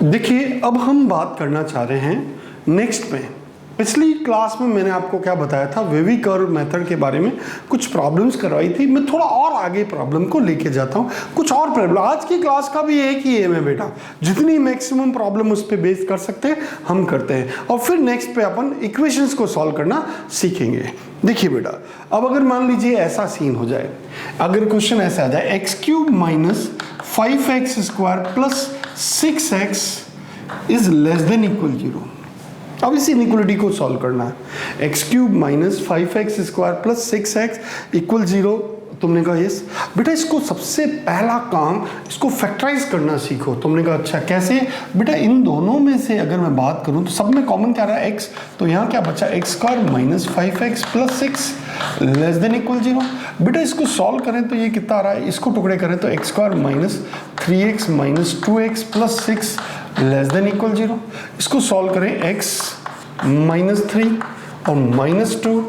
देखिए अब हम बात करना चाह रहे हैं नेक्स्ट पे। पिछली क्लास में मैंने आपको क्या बताया था, वेवी कर्व मेथड के बारे में कुछ प्रॉब्लम्स करवाई थी। मैं थोड़ा और आगे प्रॉब्लम को लेके जाता हूँ, कुछ और प्रॉब्लम। आज की क्लास का भी एक ही एम है बेटा, जितनी मैक्सिमम प्रॉब्लम उस पर बेस कर सकते हैं हम करते हैं, और फिर नेक्स्ट पे अपन इक्वेशंस को सॉल्व करना सीखेंगे। देखिए बेटा, अब अगर मान लीजिए ऐसा सीन हो जाए, अगर क्वेश्चन ऐसा आ जाए x³ minus 5x² plus 6x is less than equal 0। अब इस इनइक्वलिटी को सॉल्व करना है। x³ minus 5x² plus 6x equal 0। तुमने कहा यस बेटा, इसको सबसे पहला काम इसको फैक्टराइज करना सीखो। तुमने कहा अच्छा कैसे बेटा, इन दोनों में से अगर मैं बात करूं तो सब में कॉमन क्या रहा है x, तो यहाँ क्या बचा x² minus 5x plus 6 less than equal 0। बेटा इसको सॉल्व करें तो ये कितना आ रहा है, इसको टुकड़े करें तो x² minus 3x minus 2x plus 6 less than equal 0। इसको सॉल्व करें x माइनस 3 और minus 2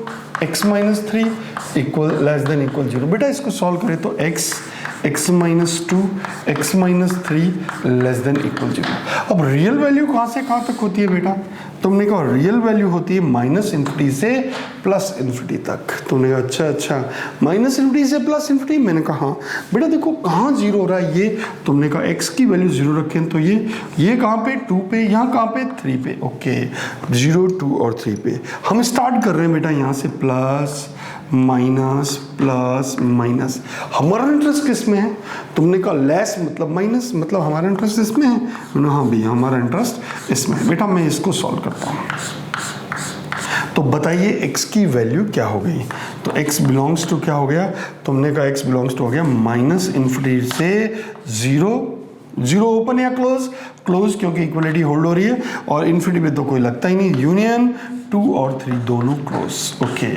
x minus 3 equal less than equal 0। बेटा इसको सॉल्व करें तो x minus 2 x minus 3 less than equal 0। अब रियल वैल्यू कहाँ से कहाँ तक होती है बेटा, तुमने कहा रियल वैल्यू होती है माइनस इन्फिनिटी से प्लस इन्फिनिटी तक। तुमने कहा अच्छा माइनस इन्फिनिटी से प्लस इन्फिनिटी, मैंने कहा हाँ बेटा देखो कहाँ जीरो हो रहा है ये, तुमने कहा x की वैल्यू 0 रखें तो ये कहाँ पे 2 पे, यहाँ कहाँ पे 3 पे। ओके 0 2 और 3 पे हम स्टार्ट कर रहे हैं बेटा, यहाँ से प्लस माइनस प्लस माइनस। हमारा इंटरेस्ट किस में है, तुमने कहा लेस मतलब माइनस, मतलब हमारा इंटरेस्ट इसमें है। हाँ भैया हमारा इंटरेस्ट इसमें है। बेटा मैं इसको सॉल्व करता हूँ, तो बताइए x की वैल्यू क्या हो गई। तो x बिलोंग्स टू क्या हो गया, तुमने कहा x बिलोंग्स टू हो गया माइनस इन्फिनिटी से 0 ओपन या क्लोज क्योंकि इक्वलिटी होल्ड हो रही है, और इन्फिनिटी पे तो कोई लगता ही नहीं, यूनियन 2 और 3 दोनों क्लोज। ओके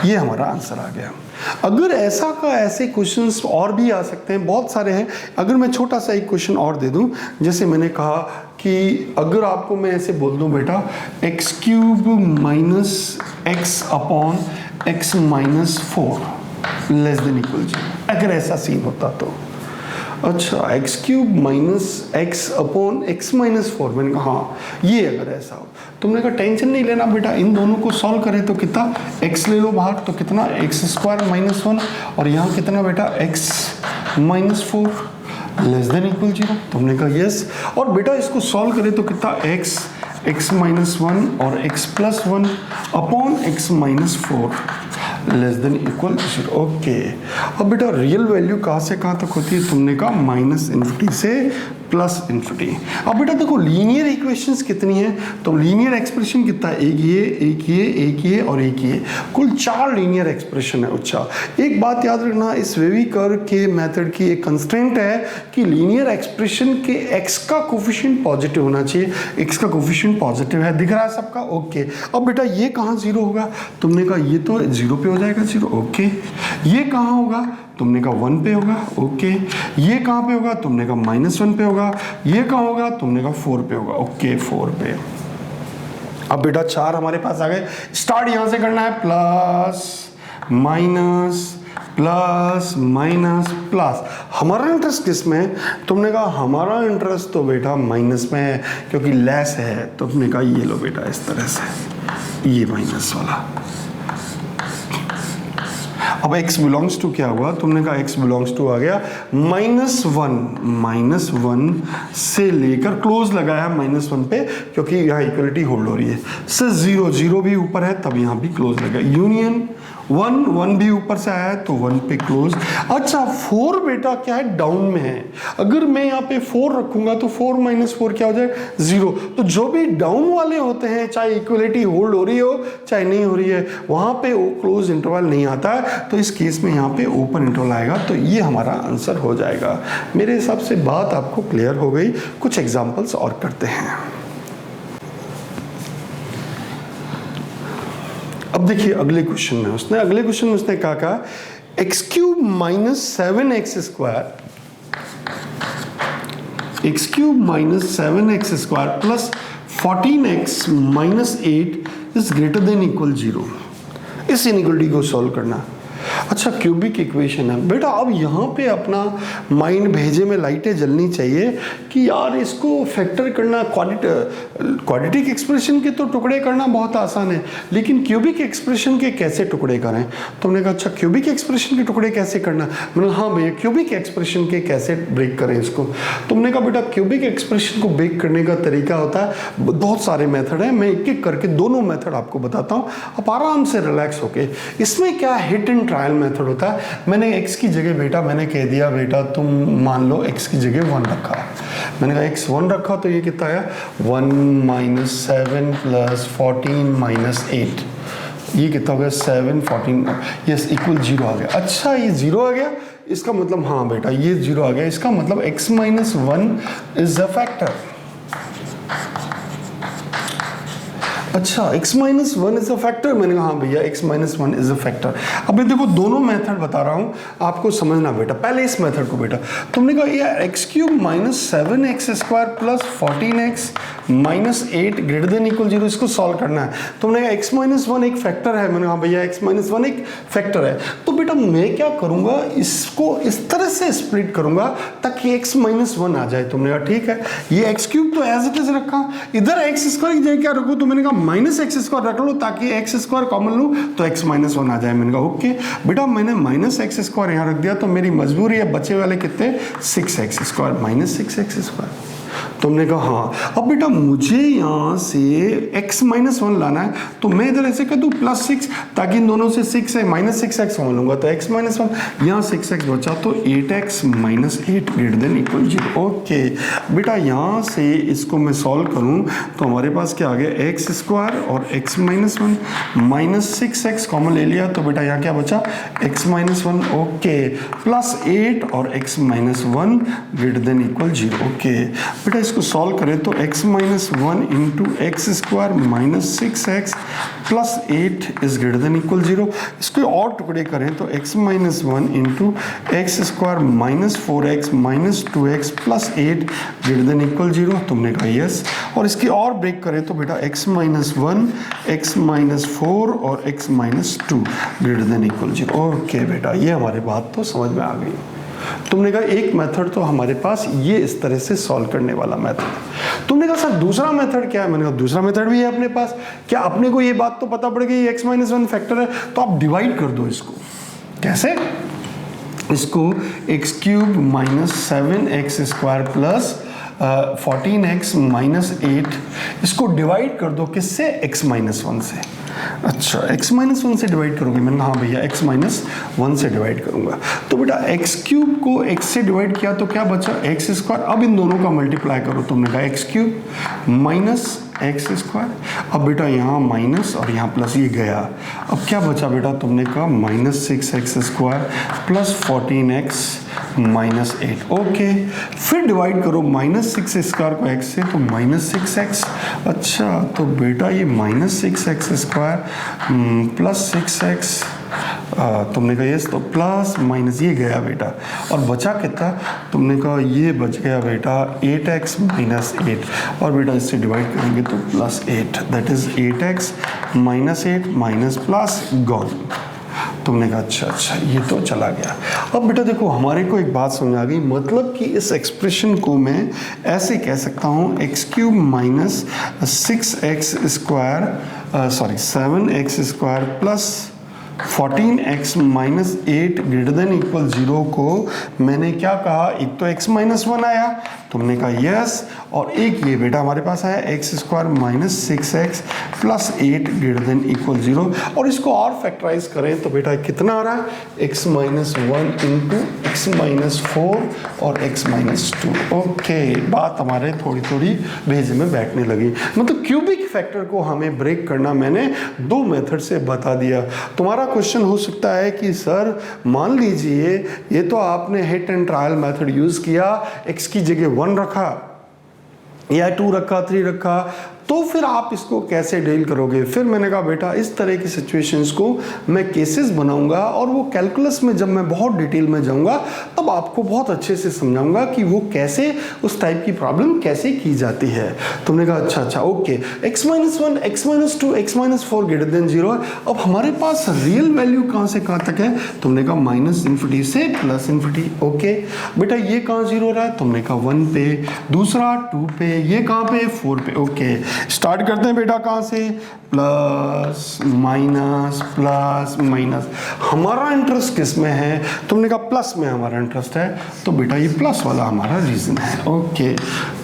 ये हमारा आंसर आ गया। अगर ऐसे क्वेश्चंस और भी आ सकते हैं, बहुत सारे हैं। अगर मैं छोटा सा एक क्वेश्चन और दे दूं, जैसे मैंने कहा कि अगर आपको मैं ऐसे बोल दूं बेटा x³ minus x upon x minus 4 less than equal 0, अगर ऐसा सीन होता तो अच्छा x³ minus x upon x minus 4, मैंने कहा हाँ ये अगर ऐसा हो, तुमने कहा टेंशन नहीं लेना बेटा, इन दोनों को सॉल्व करें तो कितना x ले लो बाहर, तो कितना x² माइनस 1 और यहाँ कितना बेटा x minus 4 less than equal 0। तुमने कहा यस, और बेटा इसको सॉल्व करें तो कितना x माइनस 1 और x plus 1 upon x minus 4 less than equal 0। Okay अब बेटा रियल वैल्यू कहाँ से कहाँ तक होती है, तुमने कहा माइनस इन्फिनिटी से प्लस इन्फिनिटी। अब बेटा देखो लीनियर इक्वेशंस कितनी है, तो लीनियर एक्सप्रेशन कितना है, एक ये और एक ये, कुल 4 लीनियर एक्सप्रेशन है। अच्छा एक बात याद रखना, इस वेवी कर्व के मेथड की एक कंस्ट्रेंट है कि लीनियर एक्सप्रेशन के x का कोफिशिएंट पॉजिटिव होना चाहिए। x का कोफिशिएंट पॉजिटिव है, दिख रहा है सबका। ओके अब बेटा ये कहाँ 0 होगा, तुमने कहा ये तो 0 पे हो जाएगा 0। ओके ये कहाँ होगा, तुमने कहा 1 पे होगा। ओके ये कहाँ पे होगा, तुमने कहा -1 पे होगा। ये कहाँ होगा, तुमने कहा 4 पे होगा। ओके 4 पे। अब बेटा 4 हमारे पास आ गए, स्टार्ट यहाँ से करना है, plus minus plus minus plus. हमारा इंटरेस्ट किस में है, तुमने कहा हमारा इंटरेस्ट तो बेटा माइनस में है क्योंकि लेस है। तुमने कहा ये लो बेटा इस तरह से, ये माइनस वाला। अब x बिलोंग्स टू क्या हुआ, तुमने कहा x बिलोंग्स टू आ गया -1 से लेकर क्लोज लगाया -1 पे क्योंकि यहाँ इक्वलिटी होल्ड हो रही है, से 0 भी ऊपर है तब यहाँ भी क्लोज लगा, यूनियन 1 भी ऊपर से आया है तो 1 पे क्लोज। अच्छा 4 बेटा क्या है, डाउन में है। अगर मैं यहाँ पे 4 रखूंगा तो 4 माइनस 4 क्या हो जाएगा 0। तो जो भी डाउन वाले होते हैं, चाहे इक्वलिटी होल्ड हो रही हो चाहे नहीं हो रही है, वहां पे क्लोज इंटरवल नहीं आता है, तो इस केस में यहाँ पे ओपन इंटरवल आएगा, तो ये हमारा आंसर हो जाएगा। मेरे हिसाब से बात आपको क्लियर हो गई। कुछ एग्जाम्पल्स और करते हैं। अब देखिए अगले क्वेश्चन में उसने क्या कहा, x³ minus 7x² plus 14x minus 8 is greater then equal 0। इस इनइक्वलिटी को सॉल्व करना। अच्छा क्यूबिक इक्वेशन है बेटा। अब यहाँ पे अपना माइंड भेजे में लाइटें जलनी चाहिए कि यार इसको फैक्टर करना, क्वाड्रेटिक एक्सप्रेशन के तो टुकड़े करना बहुत आसान है, लेकिन क्यूबिक एक्सप्रेशन के कैसे टुकड़े करें। तो हमने कहा अच्छा क्यूबिक एक्सप्रेशन के टुकड़े कैसे करना। मैंने हाँ भैया क्यूबिक एक्सप्रेशन के कैसे ब्रेक करें इसको। तुमने कहा बेटा क्यूबिक एक्सप्रेशन को ब्रेक करने का तरीका होता है, बहुत सारे मेथड है, मैं एक एक करके दोनों मेथड आपको बताता हूँ, आप आराम से रिलैक्स होके। इसमें क्या हिट एंड ट्रायल मेथड होता है। मैंने x की जगह बेटा मैंने कह दिया बेटा तुम मान लो x की जगह 1 रखा, मैंने कहा x 1 रखा तो ये कितना आया 1 - 7 + 14 - 8, ये कितना हो गया 7 14 यस इक्वल 0 आ गया। अच्छा ये 0 आ गया, इसका मतलब हाँ बेटा ये 0 आ गया, इसका मतलब x - 1 इज अ फैक्टर। अच्छा x - 1 इज अ फैक्टर। मैंने कहा हाँ भैया x - 1 इज अ फैक्टर। अब ये देखो दोनों मेथड बता रहा हूँ आपको समझना बेटा। पहले इस मेथड को बेटा, तुमने कहा ये x³ - 7x² + 14x - 8 > 0 इसको सॉल्व करना है। तुमने कहा x - 1 एक फैक्टर है। मैंने कहा भैया x - 1 एक फैक्टर है, तो बेटा मैं क्या करूँगा इसको इस तरह से स्प्लिट करूँगा ताकि x - 1 आ जाए। तुमने कहा ठीक है, ये x³ तो एज इट इज रखा, इधर x² की जगह क्या रखूँ, तो मैंने कहा -x² रख लो ताकि x² कॉमन लूँ तो x - 1 आ जाए। मैंने कहा ओके बेटा, मैंने -x² यहाँ रख दिया तो मेरी मजबूरी है बचे वाले कितने 6x² -6x²। तुमने कहा हाँ। अब बेटा मुझे यहाँ से x - 1 लाना है, तो मैं इधर ऐसे कर दूँ +6 ताकि इन दोनों से 6 है -6x कॉमन लूँगा तो x - 1 यहाँ 6x बचा तो 8x - 8 > 0। ओके बेटा यहाँ से इसको मैं सॉल्व करूँ तो हमारे पास क्या आ गया x² और x - 1 -6x कॉमन ले लिया तो बेटा यहाँ क्या बचा x - 1 ओके +8 और x - 1 > 0। ओके बेटा इसको सॉल्व करें तो x - 1 × x² - 6x + 8 इज > 0। इसको और टुकड़े करें तो x - 1 × x² - 4x - 2x + 8 > 0। तुमने कहा यस। और इसकी और ब्रेक करें तो बेटा x - 1 x - 4 और x - 2 > 0। ओके बेटा ये हमारी बात तो समझ में आ गई। तुमने कहा एक मेथड तो हमारे पास ये इस तरह से सॉल्व करने वाला मेथड है। तुमने कहा सर दूसरा मेथड क्या है। मैंने कहा दूसरा मेथड भी है अपने पास। क्या अपने को ये बात तो पता पड़ गई x - 1 फैक्टर है, तो आप डिवाइड कर दो इसको। कैसे, इसको x³ - 7x² + 14x - 8 इसको डिवाइड कर दो किससे x - 1 से। अच्छा x - 1 से डिवाइड करोगे। मैंने हाँ भैया x - 1 से डिवाइड करूंगा तो बेटा x³ को x से डिवाइड किया तो क्या बचा x²। अब इन दोनों का मल्टीप्लाई करो। तुमने कहा x³ - x²। अब बेटा यहाँ माइनस और यहाँ प्लस, ये गया। अब क्या बचा बेटा, तुमने कहा -6x² + 14x - 8। ओके फिर डिवाइड करो -6x² को x से तो -6x। अच्छा तो बेटा ये -6x² + 6x तुमने कहा यस, तो प्लस माइनस ये गया बेटा और बचा कितना। तुमने कहा ये बच गया बेटा 8x - 8 और बेटा इससे डिवाइड करेंगे तो +8 that is 8x - 8 minus plus gone. तुमने कहा अच्छा ये तो चला गया। अब बेटा देखो हमारे को एक बात समझ आ गई, मतलब कि इस एक्सप्रेशन को मैं ऐसे कह सकता हूँ x³ - 7x² + 14x - 8 > 0 को मैंने क्या कहा, एक तो x - 1 आया, तुमने कहा यस, और एक ये बेटा हमारे पास आया x² - 6x + 8 > 0। और इसको और फैक्टराइज करें तो बेटा कितना आ रहा है x - 1 × x - 4 और x - 2। ओके बात हमारे थोड़ी थोड़ी भेज में बैठने लगी। मतलब क्यूबिक फैक्टर को हमें ब्रेक करना मैंने दो मेथड से बता दिया। तुम्हारा क्वेश्चन हो सकता है कि सर मान लीजिए ये तो आपने hit and trial method use किया, x की जगह 1 रखा या 2 रखा 3 रखा, तो फिर आप इसको कैसे डील करोगे? फिर मैंने कहा बेटा इस तरह की सिचुएशंस को मैं केसेस बनाऊंगा और वो कैलकुलस में जब मैं बहुत डिटेल में जाऊंगा तब आपको बहुत अच्छे से समझाऊंगा कि वो कैसे उस टाइप की प्रॉब्लम कैसे की जाती है। तुमने कहा अच्छा okay, x - 1 x - 2 x - 4 greater than 0 है। अब हमारे पास रियल वैल्यू कहाँ से कहाँ तक है? तुमने कहा -∞ से +∞। ओके बेटा ये कहाँ 0 हो रहा है? तुमने कहा 1 पे, दूसरा 2 पे, ये कहाँ पे? 4 पे। ओके स्टार्ट करते हैं बेटा कहाँ से? Plus minus plus minus. हमारा इंटरेस्ट किस में है? तुमने कहा प्लस में हमारा इंटरेस्ट है, तो बेटा ये प्लस वाला हमारा रीजन है। ओके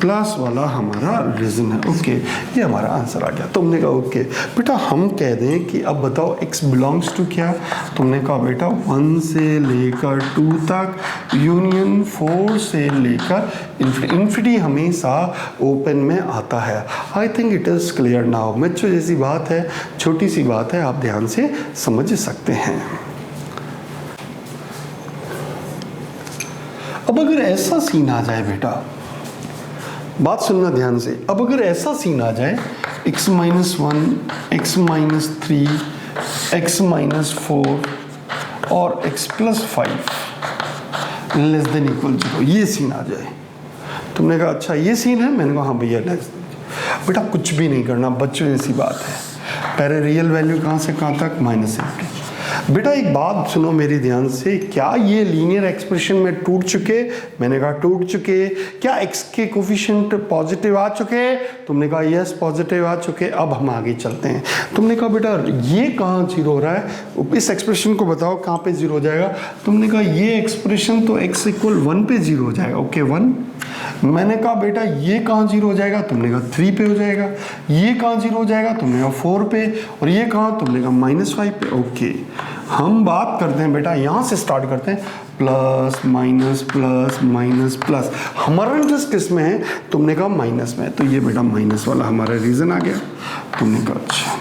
प्लस वाला हमारा रीजन है। ओके ये हमारा आंसर आ गया। तुमने कहा ओके बेटा हम कह दें कि अब बताओ x बिलोंग्स टू क्या? तुमने कहा बेटा 1 से लेकर 2 तक यूनियन 4 से लेकर इन्फिनिटी हमेशा ओपन में आता है। I think it is clear now. बच्चों जैसी बात है, छोटी सी बात है, आप ध्यान से समझ सकते हैं। अब अगर ऐसा सीन आ जाए बेटा, बात सुनना ध्यान से, अब अगर ऐसा सीन आ जाए x - 1 x - 3 x - 4 और x + 5 लेस देन इक्वल 0, ये सीन आ जाए। तुमने कहा अच्छा ये सीन है? मैंने कहा हाँ भैया लेस। बेटा कुछ भी नहीं करना, बच्चों जैसी बात है। पहले रियल वैल्यू कहाँ से कहाँ तक? -∞। बेटा एक बात सुनो मेरी ध्यान से, क्या ये लीनियर एक्सप्रेशन में टूट चुके? मैंने कहा टूट चुके। क्या x के कोफिशिएंट पॉजिटिव आ चुके? तुमने कहा यस पॉजिटिव आ चुके। अब हम आगे चलते हैं। तुमने कहा बेटा ये कहाँ 0 हो रहा है? इस एक्सप्रेशन को बताओ कहाँ पे 0 हो जाएगा? तुमने कहा ये एक्सप्रेशन तो x = 1 पे 0 हो जाएगा। ओके 1। मैंने कहा बेटा ये कहाँ 0 हो जाएगा? तुमने कहा 3 पे हो जाएगा। ये कहाँ 0 हो जाएगा? तुमने कहा 4 पे। और ये कहाँ? तुमने कहा -5 पे। ओके हम बात करते हैं बेटा, यहाँ से स्टार्ट करते हैं, plus minus plus minus plus. हमारा इंटरेस्ट किस में है? तुमने कहा माइनस में, तो ये बेटा माइनस वाला हमारा रीजन आ गया। तुमने कहा अच्छा,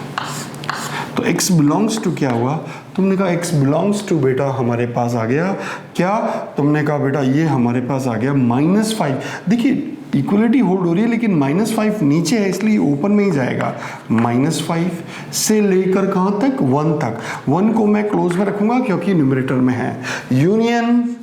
तो x बिलोंग्स टू क्या हुआ? तुमने कहा x बिलोंग्स टू बेटा हमारे पास आ गया क्या? तुमने कहा बेटा ये हमारे पास आ गया -5। देखिए इक्वलिटी होल्ड हो रही है लेकिन -5 नीचे है इसलिए ओपन में ही जाएगा। -5 से लेकर कहाँ तक? 1 तक। 1 को मैं क्लोज में रखूंगा क्योंकि न्यूमरेटर में है। यूनियन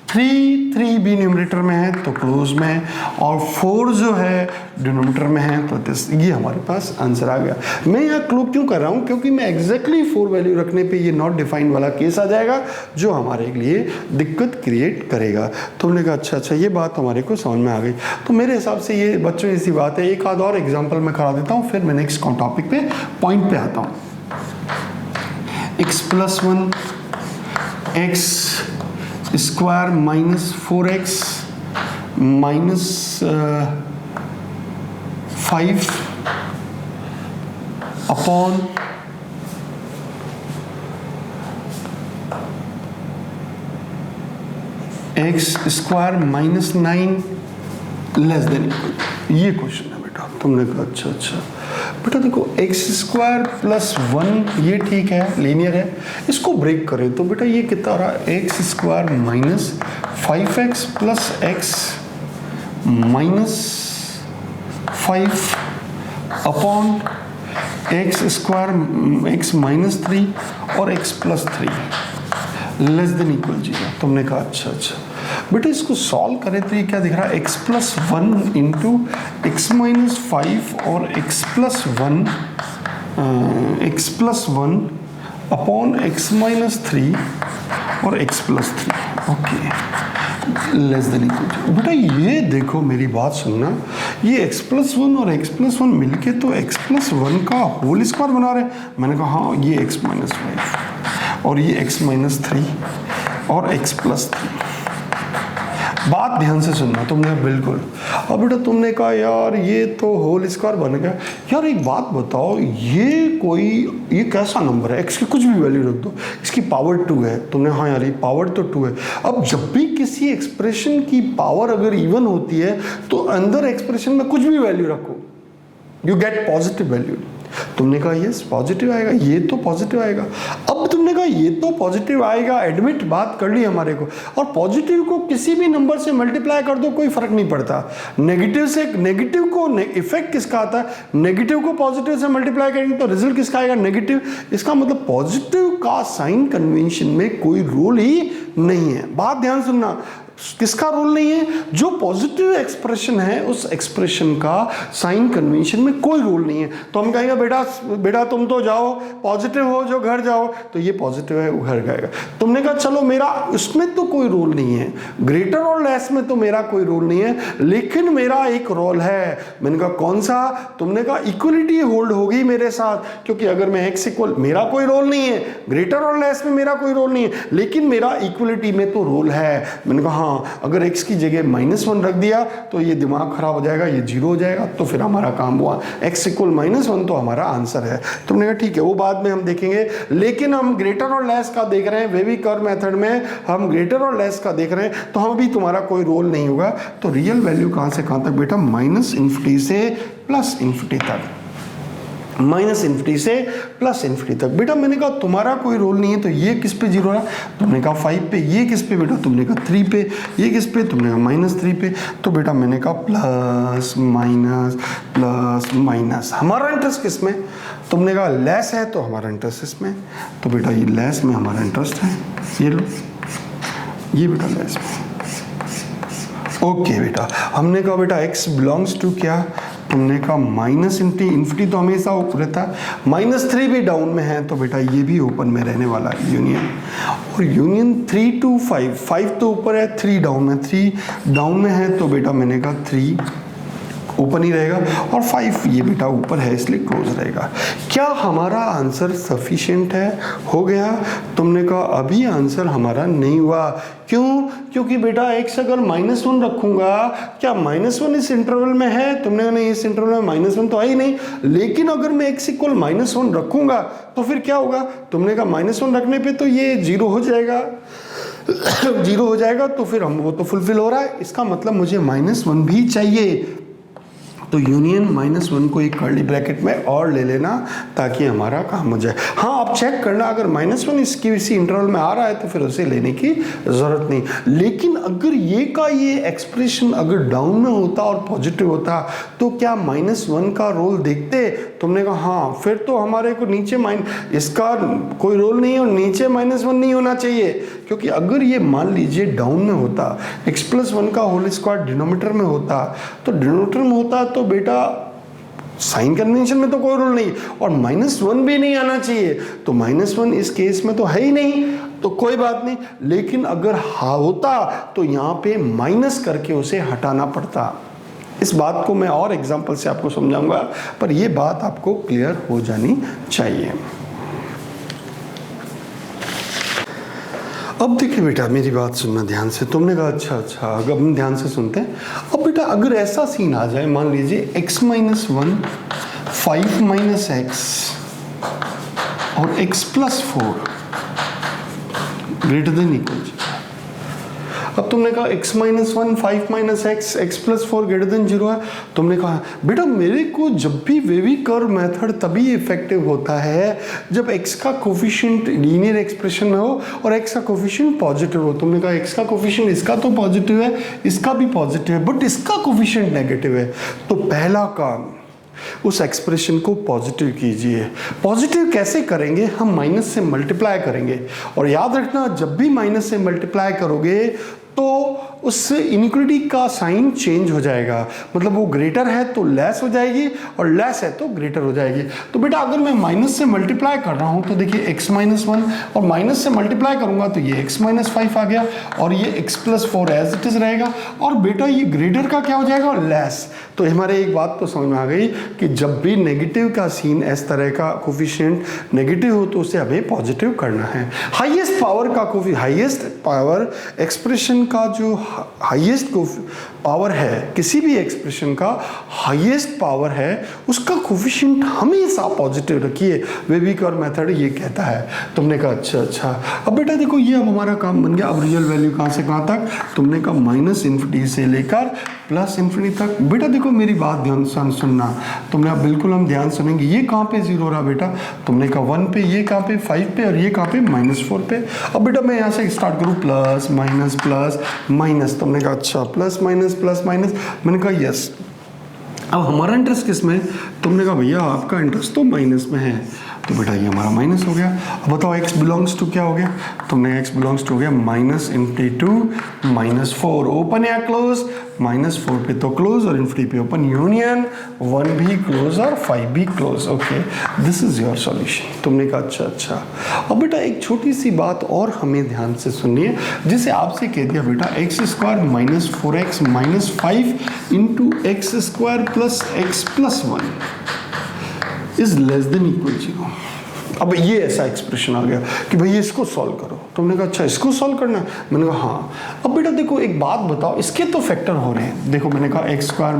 3 भी न्यूमरेटर में है तो क्लोज में है, और 4 जो है डिनोमिनेटर में है, तो ये हमारे पास आंसर आ गया। मैं यहाँ क्लोज क्यों कर रहा हूँ? क्योंकि मैं एग्जैक्टली 4 वैल्यू रखने पे ये नॉट डिफाइंड वाला केस आ जाएगा जो हमारे लिए दिक्कत क्रिएट करेगा। तुमने कहा अच्छा ये बात हमारे को समझ में आ गई। तो मेरे हिसाब से ये बच्चों ऐसी बात है। एक आध और एग्जाम्पल मैं करा देता हूँ, फिर मैं नेक्स्ट टॉपिक पे पॉइंट पे आता हूँ। x + 1 x square -4x -5 upon x square -9 less than equal. ये क्वेश्चन है बेटा। तुमने कहा अच्छा बेटा देखो x स्क्वायर + 1 ये ठीक है, लीनियर है, इसको ब्रेक करें तो बेटा ये कितना आ रहा है? x square -5x + x -5 upon x square x -3 और x + 3 लेस देन इक्वल 0। तुमने कहा अच्छा बेटा इसको सॉल्व करें तो ये क्या दिख रहा है? x + 1 इंटू x - 5 और x + 1 अपॉन x - 3 और x + 3। Okay less than equal. बेटा ये देखो मेरी बात सुनना, ये x + 1 और x + 1 मिलके तो x + 1 का होल स्क्वायर बना रहे हैं। मैंने कहा हाँ ये x - 5 और ये x - 3 और x + 3। बात ध्यान से सुनना तुमने बिल्कुल। अब बेटा तुमने कहा यार ये तो होल स्क्वायर बन गया। यार एक बात बताओ, ये कैसा नंबर है? x की कुछ भी वैल्यू रख दो, इसकी पावर 2 है। तुमने हाँ यार ये पावर तो 2 है। अब जब भी किसी एक्सप्रेशन की पावर अगर इवन होती है तो अंदर एक्सप्रेशन में कुछ भी वैल्यू रखो, यू गेट पॉजिटिव वैल्यू। तुमने कहा यस पॉजिटिव आएगा, ये तो पॉजिटिव आएगा। अब तुमने कहा ये तो पॉजिटिव आएगा, एडमिट बात कर ली हमारे को, और पॉजिटिव को किसी भी नंबर से मल्टीप्लाई कर दो कोई फर्क नहीं पड़ता। नेगेटिव से नेगेटिव को इफेक्ट किसका आता है, नेगेटिव को पॉजिटिव से मल्टीप्लाई करेंगे तो रिजल्ट किसका आएगा, नेगेटिव। इसका मतलब पॉजिटिव का साइन कन्वेंशन में कोई रोल ही नहीं है। बात ध्यान सुनना, किसका रोल नहीं है, जो पॉजिटिव एक्सप्रेशन है उस एक्सप्रेशन का साइन कन्वेंशन में कोई रोल नहीं है। तो हम कहेंगे बेटा बेटा तुम तो जाओ, पॉजिटिव हो जो घर जाओ, तो ये पॉजिटिव है वो घर जाएगा। तुमने कहा चलो मेरा उसमें तो कोई रोल नहीं है, ग्रेटर और लेस में तो मेरा कोई रोल नहीं है, लेकिन मेरा एक रोल है। मैंने कहा कौन सा, तुमने कहा इक्वलिटी होल्ड होगी मेरे साथ, क्योंकि अगर मैं एक्स इक्वल, मेरा कोई रोल नहीं है, ग्रेटर और लेस में मेरा कोई रोल नहीं है, लेकिन मेरा इक्वलिटी में तो रोल है। मैंने कहा हाँ, अगर x की जगह -1 रख दिया तो ये दिमाग खराब हो जाएगा, ये 0 हो जाएगा, तो फिर हमारा काम हुआ। x = -1 तो हमारा आंसर है। तुमने कहा ठीक है, वो बाद में हम देखेंगे, लेकिन हम ग्रेटर और लेस का देख रहे हैं। वेवी कर्व मेथड में हम ग्रेटर और लेस का देख रहे हैं, तो हम भी तुम्हारा कोई रोल नहीं होगा। तो रियल वैल्यू कहाँ से कहाँ तक बेटा, -∞ से +∞ तक, -∞ से +∞ तक। बेटा मैंने कहा तुम्हारा कोई रोल नहीं है, तो ये किस पे 0 है, तुमने कहा 5 पे, ये किस पे बेटा, तुमने कहा 3 पे, ये किस पे, तुमने कहा -3 पे। तो बेटा मैंने कहा प्लस माइनस प्लस माइनस। हमारा इंटरेस्ट किस में, तुमने कहा लेस है, तो हमारा इंटरेस्ट इसमें, तो बेटा ये लेस में हमारा इंटरेस्ट है, ये लो, ये बेटा लेस में। ओके बेटा, हमने कहा बेटा x बिलोंग्स टू क्या, तुमने कहा -∞ तो हमेशा ऊपर रहता है, -3 भी डाउन में है, तो बेटा ये भी ओपन में रहने वाला है यूनियन। और यूनियन 3 to 5, 5 तो ऊपर है, 3 डाउन में, 3 डाउन में है, तो बेटा मैंने कहा 3 ओपन ही रहेगा, और 5 ये बेटा ऊपर है इसलिए क्लोज रहेगा। क्या हमारा आंसर सफिशिएंट है, हो गया। तुमने कहा अभी आंसर हमारा नहीं हुआ, क्यों, क्योंकि बेटा x अगर -1 रखूंगा, क्या -1 इस इंटरवल में है, तुमने कहा नहीं इस इंटरवल में -1 तो है ही नहीं, लेकिन अगर मैं x = -1 रखूंगा तो फिर क्या होगा, तुमने कहा -1 रखने पे तो ये 0 हो जाएगा, 0 हो जाएगा, तो फिर हम वो तो फुलफिल हो रहा है, इसका मतलब मुझे -1 भी चाहिए। तो यूनियन -1 को एक कर्ली ब्रैकेट में और ले लेना ताकि हमारा काम हो जाए। हाँ आप चेक करना, अगर -1 इसकी इसी इंटरवल में आ रहा है तो फिर उसे लेने की ज़रूरत नहीं, लेकिन अगर ये का ये एक्सप्रेशन अगर डाउन में होता और पॉजिटिव होता तो क्या -1 का रोल देखते, तुमने कहा हाँ, फिर तो हमारे को नीचे इसका कोई रोल नहीं है और नीचे -1 नहीं होना चाहिए, क्योंकि अगर ये मान लीजिए डाउन में होता, x+1 का होल स्क्वायर डिनोमिनेटर में होता, तो डिनोमिनेटर में होता तो बेटा साइन कन्वेंशन में तो कोई रोल नहीं, और -1 भी नहीं आना चाहिए, तो -1 इस केस में तो है ही नहीं, तो कोई बात नहीं, लेकिन अगर होता तो यहाँ पे माइनस करके उसे हटाना पड़ता। इस बात को मैं और एग्जांपल से आपको समझाऊंगा, पर ये बात आपको क्लियर हो जानी चाहिए। अब देखिए बेटा मेरी बात सुनना ध्यान से, तुमने कहा अच्छा अच्छा, अगर हम ध्यान से सुनते हैं। अब बेटा अगर ऐसा सीन आ जाए, मान लीजिए x-1 5 - x और x+4 ग्रेटर देन इक्वल। अब तुमने कहा x-1 5 - x x+4 greater than 0 है, तुमने कहा बेटा मेरे को जब भी वेवी कर्व मेथड तभी इफेक्टिव होता है जब x का कोफिशिएंट लीनियर एक्सप्रेशन में हो और x का कोफिशिएंट पॉजिटिव हो। तुमने कहा x का कोफिशिएंट इसका तो पॉजिटिव है, इसका भी पॉजिटिव है, बट इसका कोफिशिएंट नेगेटिव है, तो पहला काम उस एक्सप्रेशन को पॉजिटिव कीजिए। पॉजिटिव कैसे करेंगे, हम माइनस से मल्टीप्लाई करेंगे, और याद रखना जब भी माइनस से मल्टीप्लाई करोगे तो उससे इनइक्वालिटी का साइन चेंज हो जाएगा, मतलब वो ग्रेटर है तो लेस हो जाएगी और लेस है तो ग्रेटर हो जाएगी। तो बेटा अगर मैं माइनस से मल्टीप्लाई कर रहा हूँ तो देखिए x-1 और माइनस से मल्टीप्लाई करूँगा तो ये x-5 आ गया और ये x+4 एज इट इज रहेगा, और बेटा ये ग्रेटर का क्या हो जाएगा, लेस। तो हमारे एक बात तो समझ में आ गई कि जब भी नेगेटिव का सीन इस तरह का कोफिशिएंट नेगेटिव हो तो उसे हमें पॉजिटिव करना है। हाईएस्ट पावर का हाईएस्ट पावर एक्सप्रेशन का जो हाईएस्ट पावर है किसी भी एक्सप्रेशन का, हाईएस्ट पावर है उसका कोफिशिएंट हमेशा पॉजिटिव रखिए। वेविकर मेथड ये कहता है। तुमने कहा अच्छा। अब बेटा देखो ये अब हमारा काम बन गया। अब रियल वैल्यू कहाँ से कहाँ तक? तुमने कहा -∞ से लेकर +∞ तक। बेटा देखो मेरी बात ध्यान से सुनना, तुमने अब बिल्कुल हम ध्यान सुनेंगे। ये कहाँ पे 0 रहा बेटा? तुमने कहा 1 पे, ये कहाँ पे 5 पे, और ये कहाँ पे -4 पे। अब बेटा मैं यहाँ से स्टार्ट करूँ प्लस माइनस प्लस माइनस। तुमने कहा अच्छा प्लस माइनस। मैंने कहा यस। अब हमारा इंटरेस्ट किस में? तुमने कहा भैया आपका इंटरेस्ट तो माइनस में है, तो बेटा ये हमारा माइनस हो गया। अब बताओ x बिलोंग्स टू क्या हो गया? तुमने x बिलोंग्स टू हो गया -∞ -4। ओपन या क्लोज? -4 पे तो क्लोज और ∞ पे ओपन। यूनियन 1 भी क्लोज और 5 भी close. Okay, this is your solution. तुमने कहा अच्छा। अब बेटा एक छोटी सी बात और हमें ध्यान से सुनिए, जिसे आपसे कह दिया बेटा x² -4x -5 × x² + x + 1 is less than equal 0। अब ये ऐसा एक्सप्रेशन आ गया कि भाई इसको सॉल्व करो। तुमने कहा अच्छा इसको सॉल्व करना है? मैंने कहा हाँ। अब बेटा देखो एक बात बताओ, इसके तो फैक्टर हो रहे हैं। देखो मैंने कहा x²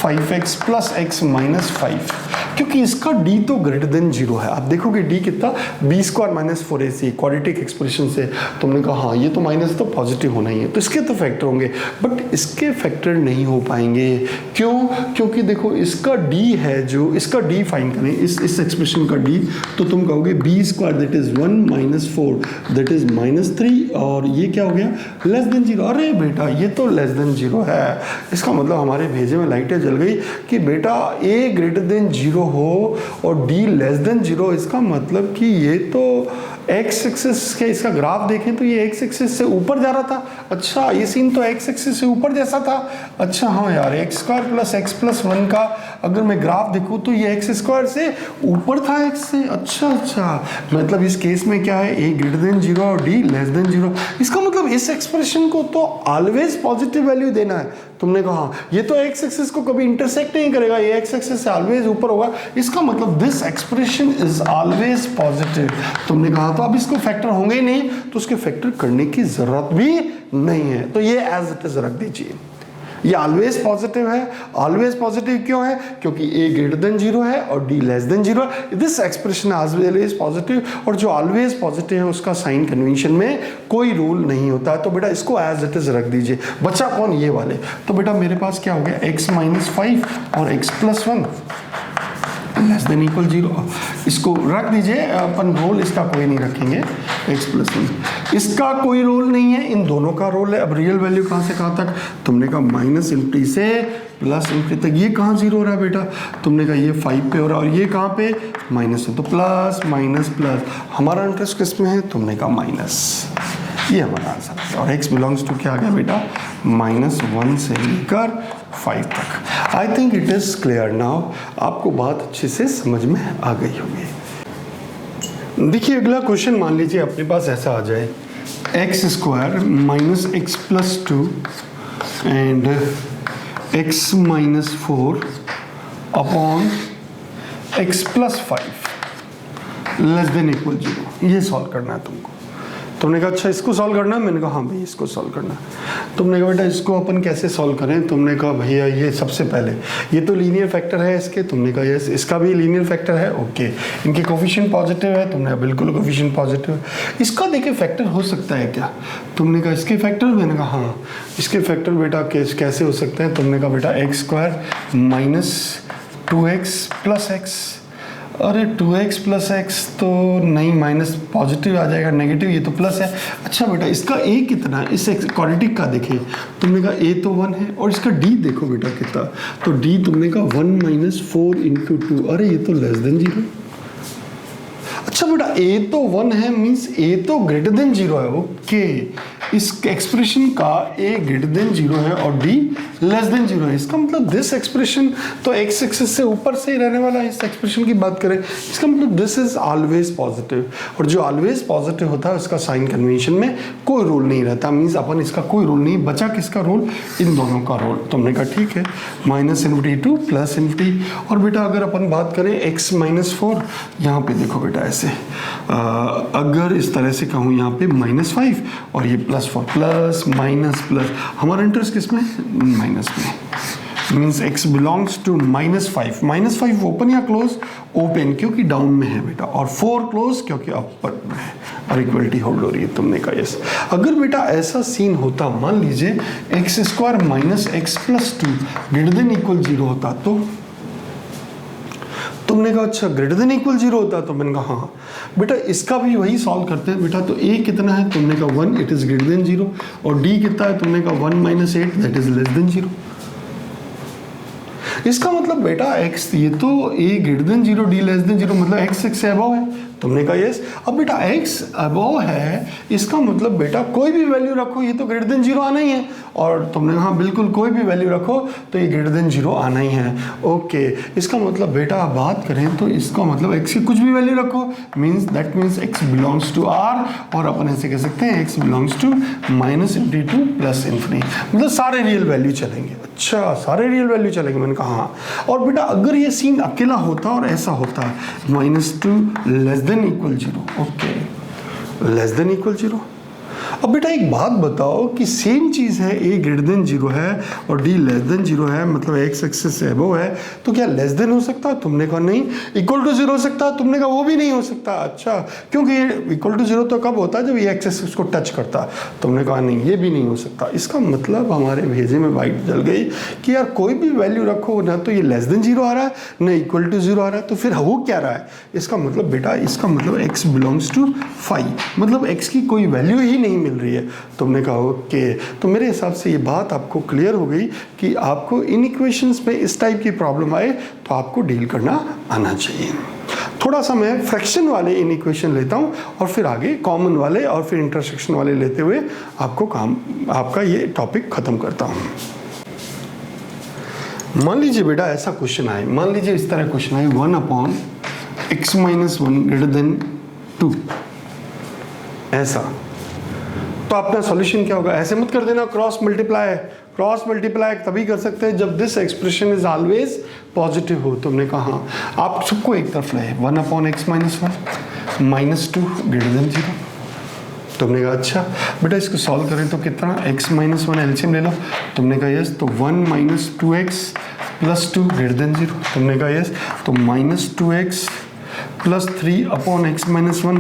-5x + x -5, क्योंकि इसका d तो ग्रेटर देन 0 है। आप देखोगे d कितना? b² -4ac क्वाड्रेटिक एक्सप्रेशन से। तुमने कहा हाँ ये तो माइनस तो पॉजिटिव होना ही है, तो इसके तो फैक्टर होंगे, बट इसके फैक्टर नहीं हो पाएंगे। क्यों? क्योंकि देखो इसका d है, जो इसका d फाइंड करें, इस एक्सप्रेशन का d, तो तुम कहोगे b² that is 1 - 4 that is -3, और ये क्या हो गया? Less than 0। अरे बेटा ये तो लेस देन 0 है। इसका मतलब हमारे भेजे में लाइटें जल गई कि बेटा a ग्रेटर देन 0 हो और d लेस देन 0। इसका मतलब कि ये तो x एक्सिस के इसका ग्राफ देखें तो ये x एक्सिस से ऊपर जा रहा था। अच्छा ये सीन तो x एक्सिस से ऊपर जैसा था। अच्छा हाँ यार, x² + x + 1 का अगर मैं ग्राफ देखूँ तो ये x² से ऊपर था x से। अच्छा मतलब इस केस में क्या है? a ग्रेटर देन 0 और d लेस देन 0। इसका मतलब इस एक्सप्रेशन को तो ऑलवेज पॉजिटिव वैल्यू देना है। तुमने कहा ये तो x एक्सिस को कभी इंटरसेक्ट नहीं करेगा, ये x एक्सिस से ऑलवेज ऊपर होगा। इसका मतलब this expression is always positive. तुमने कहा तो अब इसको फैक्टर होंगे ही नहीं, तो उसके फैक्टर करने की जरूरत भी नहीं है, तो ये एज इट इज रख दीजिए। ये ऑलवेज पॉजिटिव है। ऑलवेज पॉजिटिव क्यों है? क्योंकि a ग्रेटर देन 0 है और d less than 0। This expression always positive, और जो ऑलवेज पॉजिटिव है उसका साइन कन्वेंशन में कोई रूल नहीं होता है, तो बेटा इसको एज इट इज रख दीजिए। बचा कौन? ये वाले। तो बेटा मेरे पास क्या हो गया? x -5 और x + 1 लेस देन इक्वल 0। इसको रख दीजिए, अपन रोल इसका कोई नहीं रखेंगे। x + 1 इसका कोई रोल नहीं है, इन दोनों का रोल है। अब रियल वैल्यू कहाँ से कहाँ तक? तुमने कहा -∞ से +∞ तक। ये कहाँ 0 हो रहा है बेटा? तुमने कहा ये 5 पे हो रहा है, और ये कहाँ पे? माइनस है, तो प्लस माइनस प्लस। हमारा इंटरेस्ट किस में है? तुमने कहा माइनस। ये हमारा आंसर है। और x बिलोंग्स टू क्या आ गया बेटा? -1 से लेकर 5 तक। I think it is clear now. आपको बात अच्छे से समझ में आ गई होगी। देखिए अगला क्वेश्चन मान लीजिए अपने पास ऐसा आ जाए, x² -x + 2 and x - 4 upon x + 5 less than equal 0। ये सॉल्व करना है तुमको। तुमने कहा अच्छा इसको सॉल्व करना है? मैंने कहा हाँ भाई इसको सॉल्व करना है। तुमने कहा बेटा इसको अपन कैसे सॉल्व करें? तुमने कहा भैया ये सबसे पहले ये तो लीनियर फैक्टर है इसके। तुमने कहा यस इसका भी लीनियर फैक्टर है। ओके, इनके कोफिशिएंट पॉजिटिव है। तुमने कहा बिल्कुल कोफिशिएंट पॉजिटिव है। इसका देखिए फैक्टर हो सकता है क्या? तुमने कहा इसके फैक्टर? मैंने कहा हाँ इसके फैक्टर बेटा कैसे हो सकते हैं? तुमने कहा बेटा x² -2x + x। अरे 2x + x तो नहीं, माइनस पॉजिटिव आ जाएगा, नेगेटिव ये तो प्लस है। अच्छा बेटा इसका a कितना है? इस क्वाड्रेटिक का देखिए। तुमने कहा a तो 1 है, और इसका d देखो बेटा कितना, तो d तुमने कहा 1 - 4 × 2। अरे ये तो लेस देन 0। अच्छा बेटा a तो 1 है, मीन्स a तो ग्रेटर देन 0 है। ओके, इस एक्सप्रेशन का a ग्रेटर देन 0 है और d लेस देन 0 है। इसका मतलब दिस एक्सप्रेशन तो x एक्सिस से ऊपर से ही रहने वाला है। इस एक्सप्रेशन की बात करें, इसका मतलब दिस इज ऑलवेज पॉजिटिव, और जो ऑलवेज पॉजिटिव होता है उसका साइन कन्वेंशन में कोई रूल नहीं रहता। मीन्स अपन इसका कोई रूल नहीं बचा। किसका रूल? इन दोनों का रूल। तुमने कहा ठीक है, -∞ to +∞। और बेटा अगर अपन बात करें x - 4, यहाँ पे देखो बेटा ऐसे अगर इस तरह से कहूँ यहाँ पे -5 और ये +4 प्लस माइनस प्लस, हमारा इंटरेस्ट किस में, माइनस में, means x belongs to -5, -5 open या क्लोज, ओपन क्योंकि डाउन में है बेटा, और 4 क्लोज क्योंकि अपर में है, और इक्वलिटी होल्ड हो रही है। तुमने कहा यस। अगर बेटा ऐसा सीन होता, मान लीजिए x² - x + 2 greater than equal 0 होता, तो तुमने कहा अच्छा ग्रेटर देन इक्वल 0 होता, तो मैंने कहा हाँ बेटा इसका भी वही सॉल्व करते हैं बेटा। तो a कितना है, तुमने कहा 1, इट इज ग्रेटर देन 0, और d कितना है, तुमने कहा 1 - 8, दैट इज लेस देन 0। इसका मतलब बेटा x, ये तो a greater than 0, d less than 0, मतलब x से अबव है। तुमने कहा यस। अब बेटा x अबव है, इसका मतलब बेटा कोई भी वैल्यू रखो, ये तो ग्रेटर देन 0 आना ही है, और तुमने कहा बिल्कुल कोई भी वैल्यू रखो तो ये ग्रेटर देन 0 आना ही है। ओके, इसका मतलब बेटा आप बात करें तो इसका मतलब x की कुछ भी वैल्यू रखो, that means x belongs to r, और अपन ऐसे कह सकते हैं x बिलोंग्स टू -∞ प्लस ∞, मतलब सारे रियल वैल्यू चलेंगे। अच्छा, सारे रियल वैल्यू चलेंगे, मैंने कहा हाँ। और बेटा अगर ये सीन अकेला होता और ऐसा होता, -2 less than equal 0, okay, less than equal 0। अब बेटा एक बात बताओ कि सेम चीज़ है, a ग्रेटर देन 0 है और d लेस देन 0 है, मतलब x एक्सिस से अबव है, तो क्या लेस देन हो सकता है? तुमने कहा नहीं। इक्वल टू 0 हो सकता है? तुमने कहा वो भी नहीं हो सकता। अच्छा, क्योंकि ये इक्वल टू 0 तो कब होता है, जब ये x एक्सिस को टच करता है। तुमने कहा नहीं, ये भी नहीं हो सकता। इसका मतलब हमारे भेजे में वाइट जल गई कि यार कोई भी वैल्यू रखो ना, तो ये लेस देन 0 आ रहा है ना इक्वल टू 0 आ रहा है, तो फिर हो क्या रहा है? इसका मतलब बेटा, इसका मतलब x बिलोंग्स टू 5, मतलब x की कोई वैल्यू ही नहीं मिल रही है। तुमने कहा ओके। तो मेरे हिसाब से ये बात आपको क्लियर हो गई कि आपको इन इक्वेशंस में इस टाइप की प्रॉब्लम आए तो आपको डील करना आना चाहिए। थोड़ा सा मैं फ्रैक्शन वाले इन इक्वेशन लेता हूँ और फिर आगे कॉमन वाले और फिर इंटरसेक्शन वाले लेते हुए आपका ये टॉपिक खत्म करता हूँ। मान लीजिए बेटा ऐसा क्वेश्चन आए, मान लीजिए इस तरह क्वेश्चन आए, 1/x - 1 ग्रेटर देन 2, ऐसा। तो अपना सॉल्यूशन क्या होगा? ऐसे मत कर देना क्रॉस मल्टीप्लाई तभी कर सकते हैं जब this expression is always positive हो। तुमने कहा आप सबको एक तरफ लाए, 1/x - 1 -2 ग्रेटर देन 0। तुमने कहा अच्छा बेटा इसको सॉल्व करें तो कितना, x - 1 एलसीएम ले लो। तुमने कहा यस, तो 1 - 2x + 2 ग्रेटर देन 0। तुमने कहा यस, तो -2x + 3/x - 1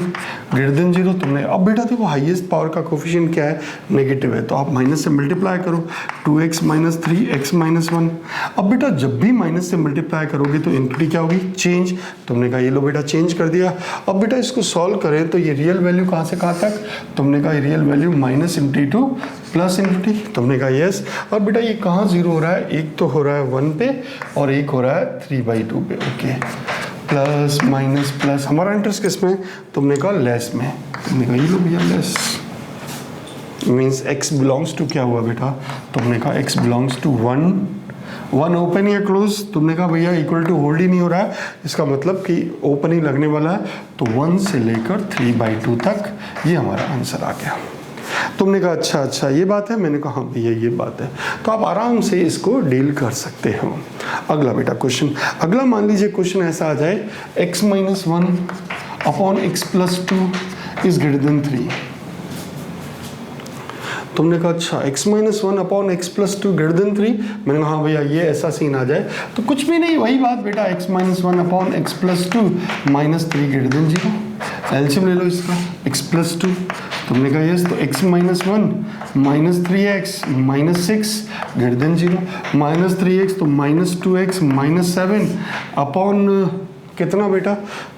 ग्रेटर देन 0। तुमने अब बेटा देखो हाईएस्ट पावर का कोफिशिएंट क्या है, नेगेटिव है, तो आप माइनस से मल्टीप्लाई करो, 2x - 3x - 1। अब बेटा जब भी माइनस से मल्टीप्लाई करोगे तो इनफिनिटी क्या होगी, चेंज। तुमने कहा ये लो बेटा चेंज कर दिया। अब बेटा इसको सॉल्व करें तो ये रियल वैल्यू कहाँ से कहाँ तक, तुमने कहा रियल वैल्यू -∞ प्लस ∞। तुमने कहा यस। और बेटा ये कहाँ 0 हो रहा है, एक तो हो रहा है 1 पे और एक हो रहा है 3/2 पे। ओके, प्लस माइनस प्लस, हमारा इंटरेस्ट किस में, तुमने कहा लेस में। तुमने कहा ये लो भैया less, means x belongs to क्या हुआ बेटा, तुमने कहा x बिलोंग्स टू 1 ओपन या क्लोज। तुमने कहा भैया इक्वल टू होल्ड ही नहीं हो रहा है, इसका मतलब कि ओपन ही लगने वाला है, तो 1 से लेकर 3/2 तक ये हमारा आंसर आ गया। तुमने कहा अच्छा ये बात है, मैंने कहा हाँ भैया ये बात है, तो आप आराम से इसको डील कर सकते हो। अगला बेटा क्वेश्चन, अगला मान लीजिए क्वेश्चन ऐसा आ जाए, x - 1/x + 2 is greater then 3। तुमने कहा अच्छा x - 1/x + 2 ग्रेटर देन 3। मैंने कहा हाँ भैया ये ऐसा सीन आ जाए तो कुछ भी नहीं, वही बात बेटा, x - 1/x + 2 -3 greater than 0। LCM ले लो इसका, x + 2। तुमने कहा यस, तो x - 1 -3x -6 greater than 0, -3x तो -2x -7 अपॉन कितना बेटा,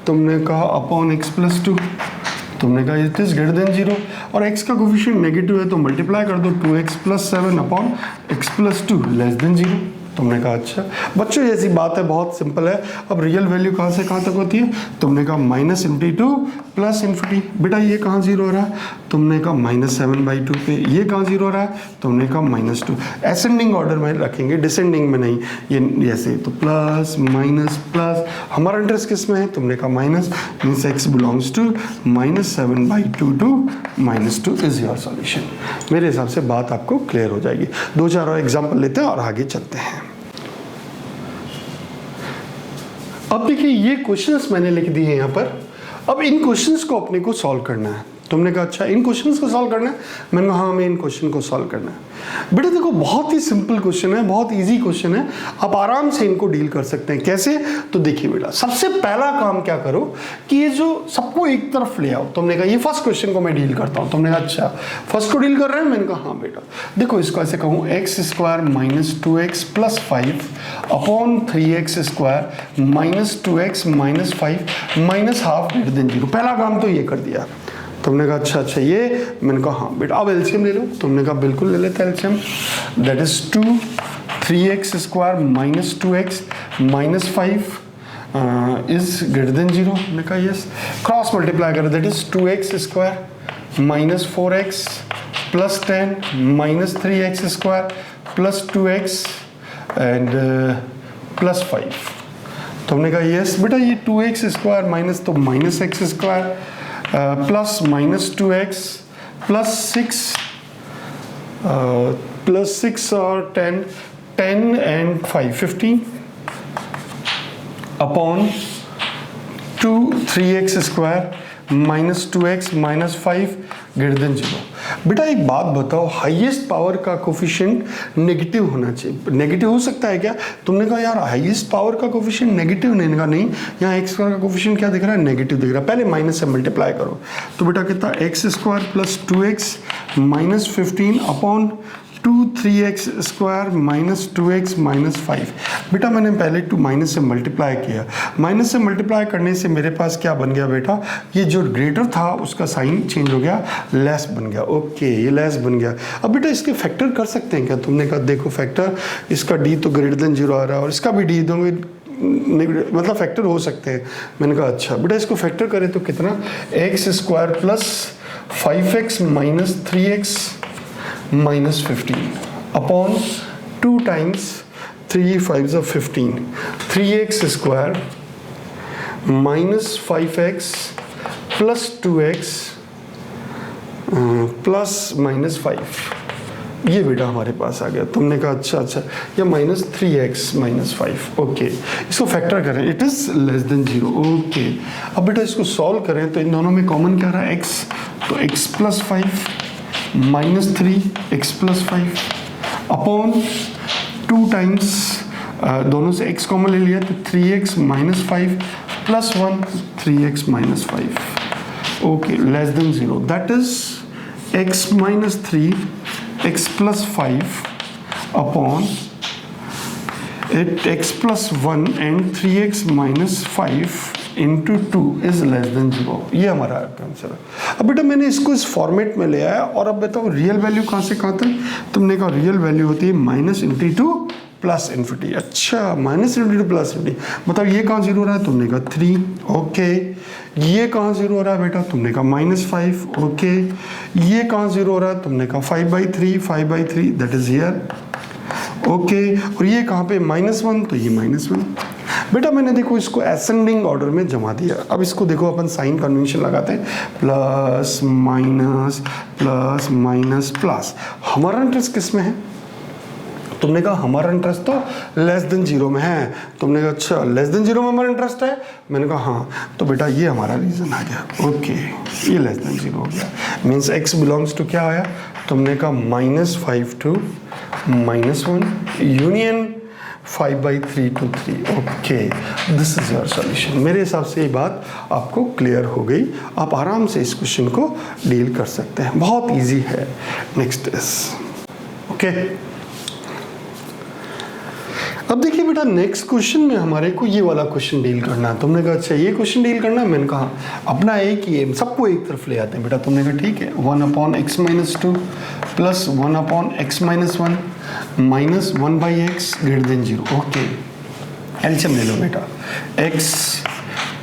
तुमने कहा अपॉन x + 2। तुमने कहा इट इज ग्रेटर देन 0 और x का कोफिशिएंट नेगेटिव है तो मल्टीप्लाई कर दो, 2x + 7 upon x + 2 less than 0। तुमने कहा अच्छा बच्चों जैसी बात है, बहुत सिंपल है। अब रियल वैल्यू कहाँ से कहाँ तक होती है, तुमने कहा -∞ प्लस ∞। बेटा ये कहाँ 0 हो रहा है, तुमने कहा -7/2 पे। ये कहाँ 0 हो रहा है, तुमने कहा -2। असेंडिंग ऑर्डर में रखेंगे, डिसेंडिंग में नहीं, ये ऐसे। तो प्लस माइनस प्लस, हमारा इंटरेस्ट किस में है, तुमने कहा minus, means x belongs to -7/2 to -2 is your solution. मेरे हिसाब से बात आपको क्लियर हो जाएगी। 2-4 और एग्जाम्पल लेते हैं और आगे चलते हैं। अब देखिए ये क्वेश्चंस मैंने लिख दिए हैं यहाँ पर। अब इन क्वेश्चंस को अपने को सॉल्व करना है। तुमने कहा अच्छा इन क्वेश्चंस को सॉल्व करना है, मैंने कहा हाँ हमें इन क्वेश्चन को सॉल्व करना है। बेटा देखो बहुत ही सिंपल क्वेश्चन है, बहुत इजी क्वेश्चन है, आप आराम से इनको डील कर सकते हैं। कैसे? तो देखिए बेटा सबसे पहला काम क्या करो कि ये जो सबको एक तरफ ले आओ। तुमने कहा ये फर्स्ट क्वेश्चन को मैं डील करता हूँ, तुमने कहा अच्छा फर्स्ट को डील कर रहे हैं, मैंने कहा हाँ बेटा देखो इसको ऐसे कहूँ x square minus 2x plus 5 upon 3x square minus 2x minus 5 minus half greater than 0। पहला काम तो ये कर दिया। तुमने कहा अच्छा ये, मैंने कहा हाँ बेटा अब एलसीएम ले लो। तुमने कहा बिल्कुल ले लेते हैं LCM, that is 2 3x square minus 2x minus 5 is greater than 0। मैंने कहा यस। क्रॉस मल्टीप्लाई करो, that is 2x square minus 4x plus 10 minus 3x square plus 2x and plus 5। तुमने कहा यस बेटा ये 2x स्क्वायर माइनस तो minus x square plus minus 2x plus 6 और 10 and 5 15 upon 2 3x square minus 2x minus 5 greater than 0। बेटा एक बात बताओ, हाईएस्ट पावर का कोफिशिएंट नेगेटिव होना चाहिए। नेगेटिव हो सकता है क्या? तुमने कहा यार हाईएस्ट पावर का कोफिशिएंट नेगेटिव नहीं, कहा नहीं, यहाँ एक्स स्क्वायर का कोफिशिएंट क्या दिख रहा है? नेगेटिव दिख रहा है। पहले माइनस से मल्टीप्लाई करो तो बेटा कितना x square plus 2x minus 15 upon 2 3x square minus 2x minus 5। बेटा मैंने पहले 2 माइनस से मल्टीप्लाई किया, माइनस से मल्टीप्लाई करने से मेरे पास क्या बन गया बेटा, ये जो ग्रेटर था उसका साइन चेंज हो गया, लेस बन गया। ओके ये लेस बन गया। अब बेटा इसके फैक्टर कर सकते हैं क्या? तुमने कहा देखो फैक्टर, इसका डी तो ग्रेटर देन 0 आ रहा है और इसका भी डी दोगे मतलब फैक्टर हो सकते हैं। मैंने कहा अच्छा बेटा इसको फैक्टर करें तो कितना, x square plus 5x minus 3x minus 15 upon 2 times 3 5 15 3x square minus 5x plus 2x plus minus 5। ये बेटा हमारे पास आ गया। तुमने कहा अच्छा या माइनस 3x माइनस 5। ओके इसको फैक्टर करें, it is less than 0। Okay अब बेटा इसको सॉल्व करें तो इन दोनों में कॉमन क्या रहा है? x, तो x plus 5 minus 3x plus 5 upon 2 times दोनों से x कॉमन ले लिया तो 3x minus 5 plus 1 3x minus 5। Okay less than 0, that is x minus 3 x plus 5 upon x plus 1 and 3x minus 5 into 2 is less than 0। ये हमारा answer है। अब बेटा मैंने इसको इस फॉर्मेट में ले आया और अब बताओ रियल वैल्यू कहाँ से कहाँ तक? तुमने कहा रियल वैल्यू होती है minus infinity to plus infinity. अच्छा minus infinity to plus infinity, मतलब ये कहाँ 0 हो रहा है? तुमने कहा 3। ओके ये कहाँ 0 हो रहा है बेटा? तुमने कहा माइनस 5। ओके ये कहाँ 0 हो रहा है? तुमने कहा 5/3 दैट इज हियर। ओके और ये कहाँ पे माइनस 1, तो ये माइनस 1। बेटा मैंने देखो इसको असेंडिंग ऑर्डर में जमा दिया। अब इसको देखो अपन साइन कन्वेंशन लगाते हैं, plus minus plus minus plus. हमारा इंटरेस्ट किस में है? तुमने कहा हमारा इंटरेस्ट तो लेस देन 0 में है। तुमने कहा अच्छा लेस देन 0 में हमारा इंटरेस्ट है? मैंने कहा हाँ, तो बेटा ये हमारा रीज़न आ गया। ओके ये लेस देन 0 हो गया, मीन्स x बिलोंग्स टू क्या आया? तुमने कहा -5 to -1 union 5/3 to 3। Okay this is your solution. मेरे हिसाब से ये बात आपको क्लियर हो गई। आप आराम से इस क्वेश्चन को डील कर सकते हैं, बहुत इजी है। Next is okay. अब देखिए बेटा नेक्स्ट क्वेश्चन में हमारे को ये वाला क्वेश्चन डील करना है। तुमने कहा अच्छा ये क्वेश्चन डील करना है? मैंने कहा अपना एक ही एम, सबको एक तरफ ले आते हैं बेटा। तुमने कहा ठीक है, 1/x-2 plus 1/x-1 minus 1/x greater than 0। Okay LCM ले लो बेटा,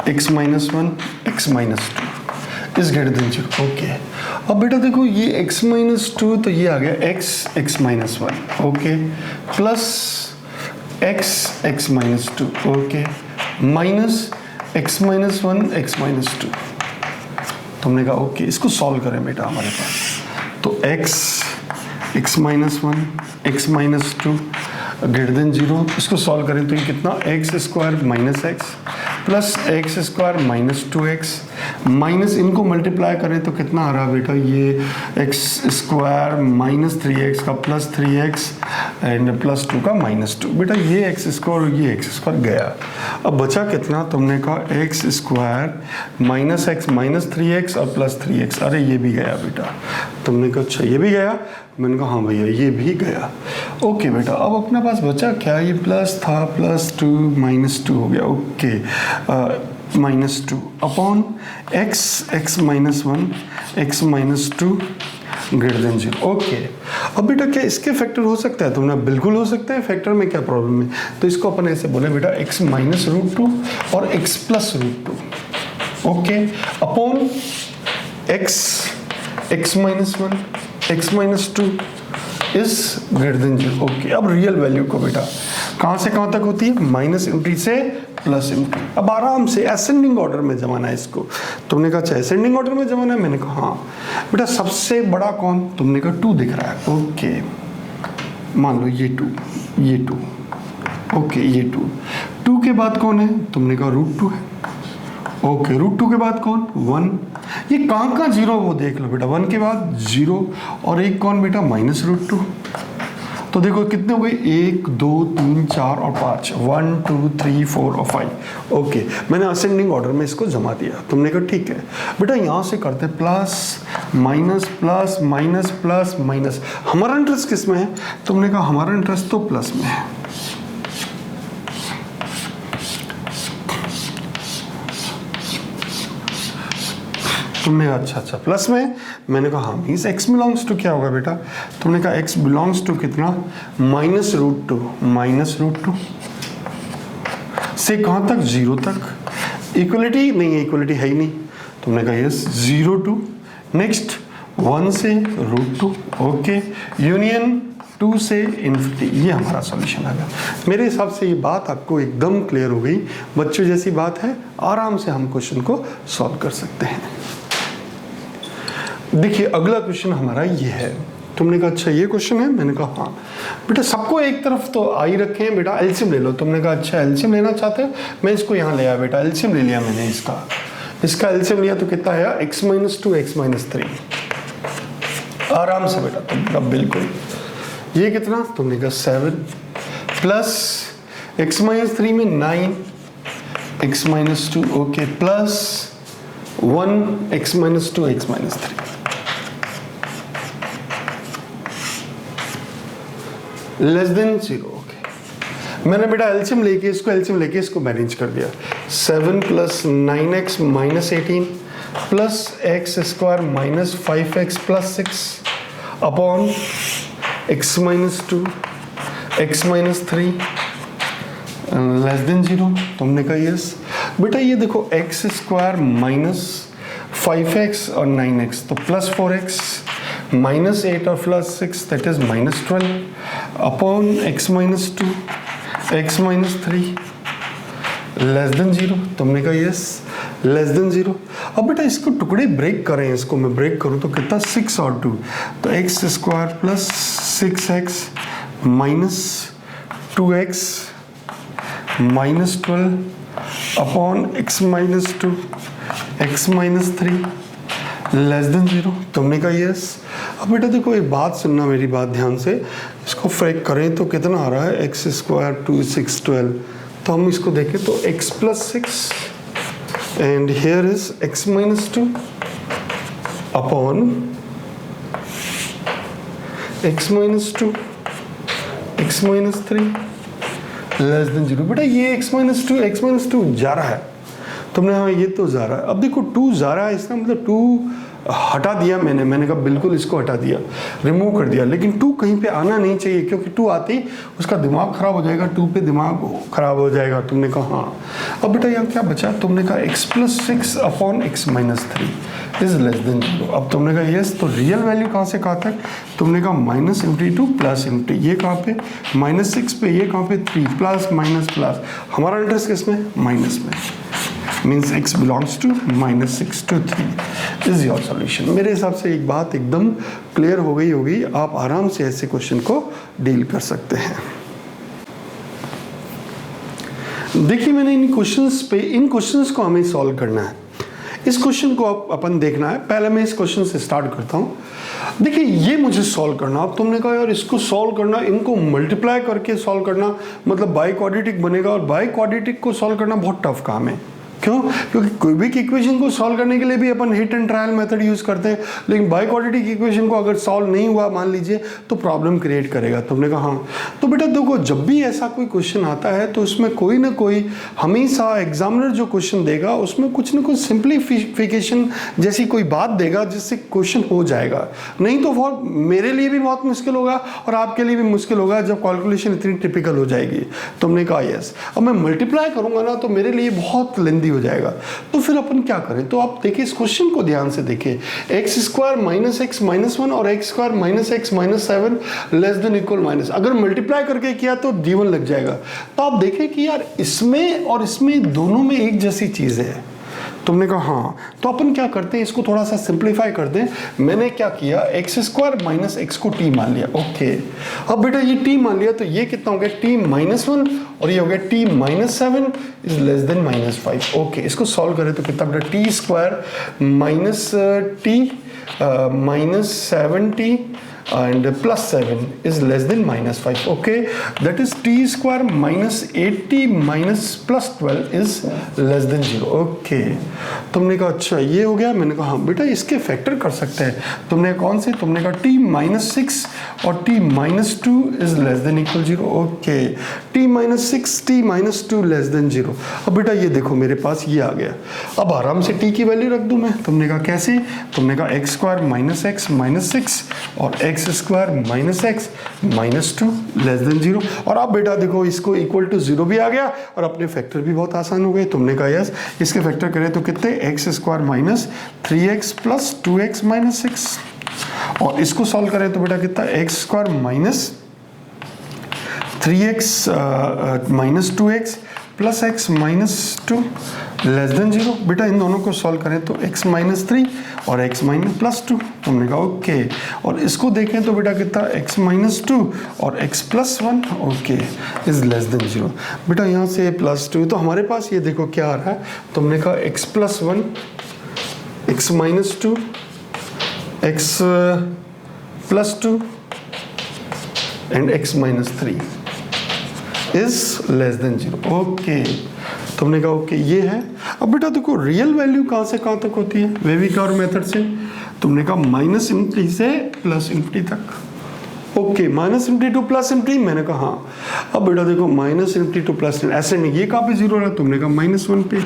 x-1 x-2 is greater than 0। Okay अब बेटा देखो ये x-2 तो ये आ गया x-1। Okay plus x-2। Okay minus x-1 x-2। तुमने कहा ओके इसको सॉल्व करें बेटा हमारे पास, तो x-1 x-2 ग्रेटर देन 0 इसको सॉल्व करें तो ये कितना, x square minus x plus x square minus 2x minus इनको मल्टीप्लाई करें तो कितना आ रहा बेटा, ये एक्स स्क्वायर माइनस 3x का प्लस 3x एंड प्लस 2 का माइनस 2। बेटा ये एक्स स्क्वायर और ये एक्स स्क्वायर गया। अब बचा कितना, तुमने कहा x square minus x minus 3x और प्लस 3x। अरे ये भी गया बेटा। तुमने कहा अच्छा ये भी गया, मैंने कहा हाँ भैया ये भी गया। ओके बेटा, अब अपने पास बचा क्या, ये प्लस था प्लस 2 माइनस 2 हो गया। Okay minus 2 upon x minus 1 x minus 2 greater than 0। Okay, अब बेटा क्या इसके फैक्टर हो सकता है, तुमने बिल्कुल हो सकता है, फैक्टर में क्या प्रॉब्लम है। तो इसको अपन ऐसे बोले बेटा x माइनस रूट 2 और x plus root 2। Okay, upon x minus 1 x minus 2 is greater than 0। Okay, अब रियल वैल्यू को बेटा कहाँ से कहाँ तक होती है, माइनस इंट्री से प्लस इंट्री। अब आराम से असेंडिंग ऑर्डर में जमाना है इसको। तुमने कहा अच्छा असेंडिंग ऑर्डर में जमाना है, मैंने कहा हाँ बेटा। सबसे बड़ा कौन, तुमने कहा 2 दिख रहा है। ओके, मान लो ये 2 ये 2। ओके ये 2 के बाद कौन है, तुमने कहा रूट 2 है। ओके, रूट 2 के बाद कौन, 1। ये कहाँ 0 वो देख लो बेटा, 1 के बाद 0 और एक कौन बेटा माइनस रूट 2। तो देखो कितने हो गए, 1 2 3 4 और 5, 1 2 3 4 और 5। ओके, मैंने असेंडिंग ऑर्डर में इसको जमा दिया। तुमने कहा ठीक है बेटा, यहाँ से करते plus minus plus minus plus minus. हमारा इंटरेस्ट किस में है, तुमने कहा हमारा इंटरेस्ट तो प्लस में है। तुमने कहा अच्छा प्लस में, मैंने कहा हाँ मीन्स x बिलोंग्स टू क्या होगा बेटा, तुमने कहा x बिलोंग्स टू कितना, माइनस रूट 2 से कहाँ तक, 0 तक। इक्वलिटी नहीं है, इक्वलिटी है ही नहीं। तुमने कहा यस 0 टू नेक्स्ट 1 से रूट 2। ओके, यूनियन 2 से इन्फिनिटी। ये हमारा सॉल्यूशन आएगा। मेरे हिसाब से ये बात आपको एकदम क्लियर हो गई। बच्चों जैसी बात है, आराम से हम क्वेश्चन को सॉल्व कर सकते हैं। देखिए अगला क्वेश्चन हमारा ये है। तुमने कहा अच्छा ये क्वेश्चन है, मैंने कहा हाँ बेटा। सबको एक तरफ तो आ ही रखे हैं बेटा, एलसीएम ले लो। तुमने कहा अच्छा एलसीएम लेना चाहते हो, मैं इसको यहाँ ले आया बेटा, एलसीएम ले लिया मैंने। इसका एलसीएम लिया तो कितना आया, x माइनस 2 x माइनस 3। आराम से बेटा, तुमने कहा बिल्कुल। ये कितना, तुमने कहा 7 प्लस x माइनस 3 में 9 x minus 2। Okay, plus 1 x minus 2 x minus 3 less than 0। Okay, मैंने बेटा एलसीएम लेके इसको मैनेज कर दिया। 7 plus 9x minus 18 plus x square minus 5x plus 6 upon x minus 2 x minus 3 less than 0। तुमने कहा yes बेटा। ये देखो एक्स स्क्वायर माइनस 5x और 9x तो प्लस 4x माइनस 8 और plus 6 that is minus 12 upon x minus 2 x minus 3 less than 0। तुमने कहा यस लेस देन 0। अब बेटा इसको टुकड़े ब्रेक करें, इसको मैं ब्रेक करूं तो कितना 6 और 2 तो x square plus 6x minus 2x minus 12 upon x minus 2 x minus 3 less than 0। तुमने कहा यस। अब बेटा देखो एक बात सुनना, मेरी बात ध्यान से। इसको फ्रैक करें तो कितना आ रहा है, एक्स स्क्वायर 2 6 12। तो हम इसको देखें तो x plus 6 and here is x minus 2 upon x minus 2 x minus 3 less than 0। बेटा ये x माइनस 2 जा रहा है। तुमने हाँ ये तो जा रहा है। अब देखो 2 जा रहा है, इसका मतलब 2 हटा दिया मैंने कहा बिल्कुल इसको हटा दिया, रिमूव कर दिया। लेकिन 2 कहीं पे आना नहीं चाहिए, क्योंकि 2 आते ही उसका दिमाग खराब हो जाएगा, 2 पे दिमाग खराब हो जाएगा। तुमने कहा हाँ। अब बेटा यहाँ क्या बचा, तुमने कहा x plus 6 upon x minus 3 is less than 0। अब तुमने कहा यस। तो रियल वैल्यू कहाँ से कहाँ तक, तुमने कहा माइनस इंटू 2 प्लस इंटू ये कहाँ पे माइनस 6 पे, ये कहाँ पे 3 प्लस माइनस प्लस। हमारा इंटरेस्ट किस में, माइनस में। Means x belongs to minus 6 to 3 is your solution. मेरे हिसाब से एक बात एकदम क्लियर हो गई होगी। आप आराम से ऐसे क्वेश्चन को डील कर सकते हैं। देखिए मैंने इन क्वेश्चंस को हमें सॉल्व करना है। इस क्वेश्चन को अपन देखना है। पहले मैं इस क्वेश्चन से स्टार्ट करता हूँ। देखिए ये मुझे सॉल्व करना, अब तुमने कहा यार इसको सॉल्व करना, इनको मल्टीप्लाई करके सॉल्व करना मतलब बाई क्वाड्रेटिक बनेगा, और बाई क्वाड्रेटिक को सॉल्व करना बहुत टफ काम है। क्यों? क्योंकि क्यूबिक इक्वेशन को सॉल्व करने के लिए भी अपन hit and trial method use करते हैं, लेकिन बाई क्वाड्रेटिक इक्वेशन को अगर सॉल्व नहीं हुआ मान लीजिए तो प्रॉब्लम क्रिएट करेगा। तुमने कहा हाँ। तो बेटा देखो, जब भी ऐसा कोई क्वेश्चन आता है तो उसमें कोई ना कोई हमेशा एग्जामिनर जो क्वेश्चन देगा उसमें कुछ ना कुछ सिंप्लीफिकेशन जैसी कोई बात देगा जिससे क्वेश्चन हो जाएगा। नहीं तो बहुत मेरे लिए भी बहुत मुश्किल होगा और आपके लिए भी मुश्किल होगा जब कैलकुलेशन इतनी टिपिकल हो जाएगी। तुमने कहा यस। अब मैं मल्टीप्लाई करूंगा ना तो मेरे लिए बहुत लेंदी हो जाएगा। तो फिर अपन क्या करें? तो आप देखिए इस क्वेश्चन को ध्यान से देखिए। X square minus x minus 1 और x square minus x minus 7 less than equal minus, अगर मल्टीप्लाई करके किया तो D1 लग जाएगा। तो आप देखें कि यार इसमें और इसमें दोनों में एक जैसी चीज है। तुमने कहा हाँ। तो अपन क्या करते हैं, इसको थोड़ा सा सिंप्लीफाई कर दें। मैंने क्या किया, एक्स स्क्वायर माइनस एक्स को टी मान लिया। ओके, अब बेटा ये टी मान लिया तो ये कितना हो गया, टी माइनस 1 और ये हो गया T minus 7 is less then minus 5। Okay, इसको सॉल्व करें तो कितना बेटा, T square minus T minus 7t and plus 7 is less than minus 5. Okay, that is t square minus 8t minus plus 12 is less than 0. Okay, तुमने कहा अच्छा ये हो गया। मैंने कहा हाँ बेटा इसके फैक्टर कर सकते हैं। तुमने कौन से? तुमने कहा t minus 6 और t minus 2 is less than equal 0. Okay, t minus 6 t minus 2 less than 0। अब बेटा ये देखो मेरे पास ये आ गया। अब आराम से t की वैल्यू रख दूं मैं। तुमने कहा कैसे? तुमने कहा x square minus x minus 6 और x square minus x minus 2 less than 0। और अब बेटा देखो इसको इक्वल टू 0 भी आ गया और अपने फैक्टर भी बहुत आसान हो गए। तुमने कहा यस, इसके फैक्टर करें तो कितने, x square minus 3x plus 2x minus 6 और इसको सॉल्व करें तो बेटा कितना, x square minus 3x minus 2x plus x minus 2 less than 0। बेटा इन दोनों को सॉल्व करें तो x माइनस 3 और x माइनस प्लस 2। तुमने कहा ओके, और इसको देखें तो बेटा कितना, x माइनस 2 और x plus 1 okay is less than 0। बेटा यहाँ से प्लस 2 तो हमारे पास ये देखो क्या आ रहा है। तुमने कहा x plus 1 x minus 2 x plus 2 and x minus 3 is less than 0। Okay, तुमने कहा ओके ये है। अब बेटा देखो रियल वैल्यू कहाँ से कहाँ तक होती है, वेविकर मेथड से। तुमने कहा माइनस इन्फिनिटी से प्लस इन्फिनिटी तक। Okay, minus infinity two plus infinity. मैंने कहा हाँ। अब बेटा देखो माइनस इन्फिनिटी टू प्लस ऐसे नहीं, ये कहाँ पे जीरो रहा? तुमने कहा माइनस 1 पे।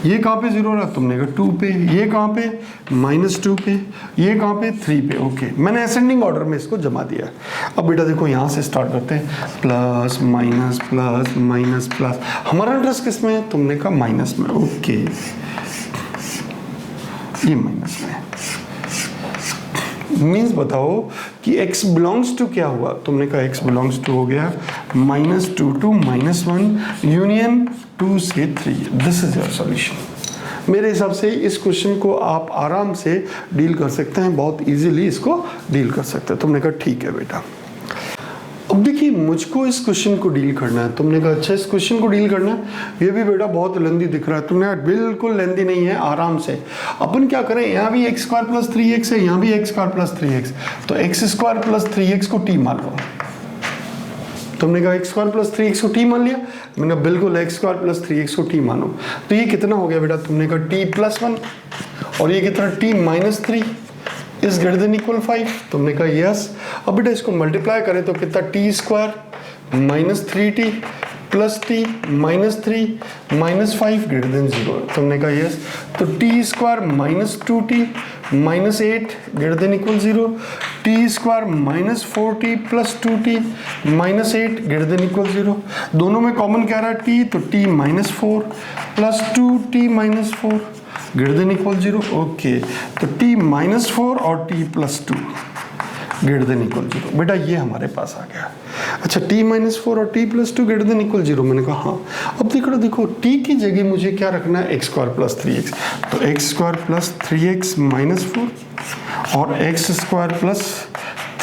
ये कहाँ पे जीरो रहा? तुमने कहा 2 पे। ये कहाँ पे? माइनस 2 पे। ये कहाँ पे? 3 पे। ओके, मैंने असेंडिंग ऑर्डर में इसको जमा दिया। अब बेटा देखो यहाँ से स्टार्ट करते हैं, plus minus plus minus plus. हमारा इंटरेस्ट किस में है? तुमने कहा माइनस में। ओके, ये माइनस में है। मीन्स बताओ कि x बिलोंग्स टू क्या हुआ? तुमने कहा x बिलोंग्स टू हो गया माइनस 2 टू माइनस 1 यूनियन 2 से 3। This is your solution. मेरे हिसाब से इस क्वेश्चन को आप आराम से डील कर सकते हैं, बहुत इजीली इसको डील कर सकते हैं। तुमने कहा ठीक है बेटा। अब देखिए मुझको इस क्वेश्चन को डील करना है। तुमने कहा अच्छा इस क्वेश्चन को डील करना है, ये भी बेटा बहुत लेंदी दिख रहा है। तुमने कहा बिल्कुल लेंदी नहीं है, आराम से अपन क्या करें, यहाँ भी एक्स स्क्वायर प्लस 3x है, यहाँ भी एक्स स्क्वायर प्लस 3x, तो एक्स स्क्वायर प्लस 3x को t मान लो। तुमने कहा एक्स स्क्वायर प्लस 3x को t मान लिया। मैंने कहा बिल्कुल एक्स स्क्वायर प्लस 3x को t मानो। तो ये कितना हो गया बेटा? तुमने कहा t प्लस 1 और ये कितना, t minus 3 is greater than equal 5। तुमने कहा यस। अब बेटा इसको मल्टीप्लाई करें तो कितना, T square minus 3t plus T minus 3 minus 5 greater than 0। तुमने कहा यस। तो T square minus 2t minus 8 greater than equal 0, T square minus 4t plus 2t minus 8 greater than equal 0। दोनों में कॉमन क्या रहा है t, तो t minus 4 plus 2t minus 4 greater than equal 0। Okay, तो t माइनस 4 और t plus 2 greater than equal 0। बेटा ये हमारे पास आ गया। अच्छा t माइनस 4 और t plus 2 greater than equal 0। मैंने कहा हाँ। अब देखो t की जगह मुझे क्या रखना है, एक्स स्क्वायर प्लस 3x। तो x square plus 3x minus 4 और x square plus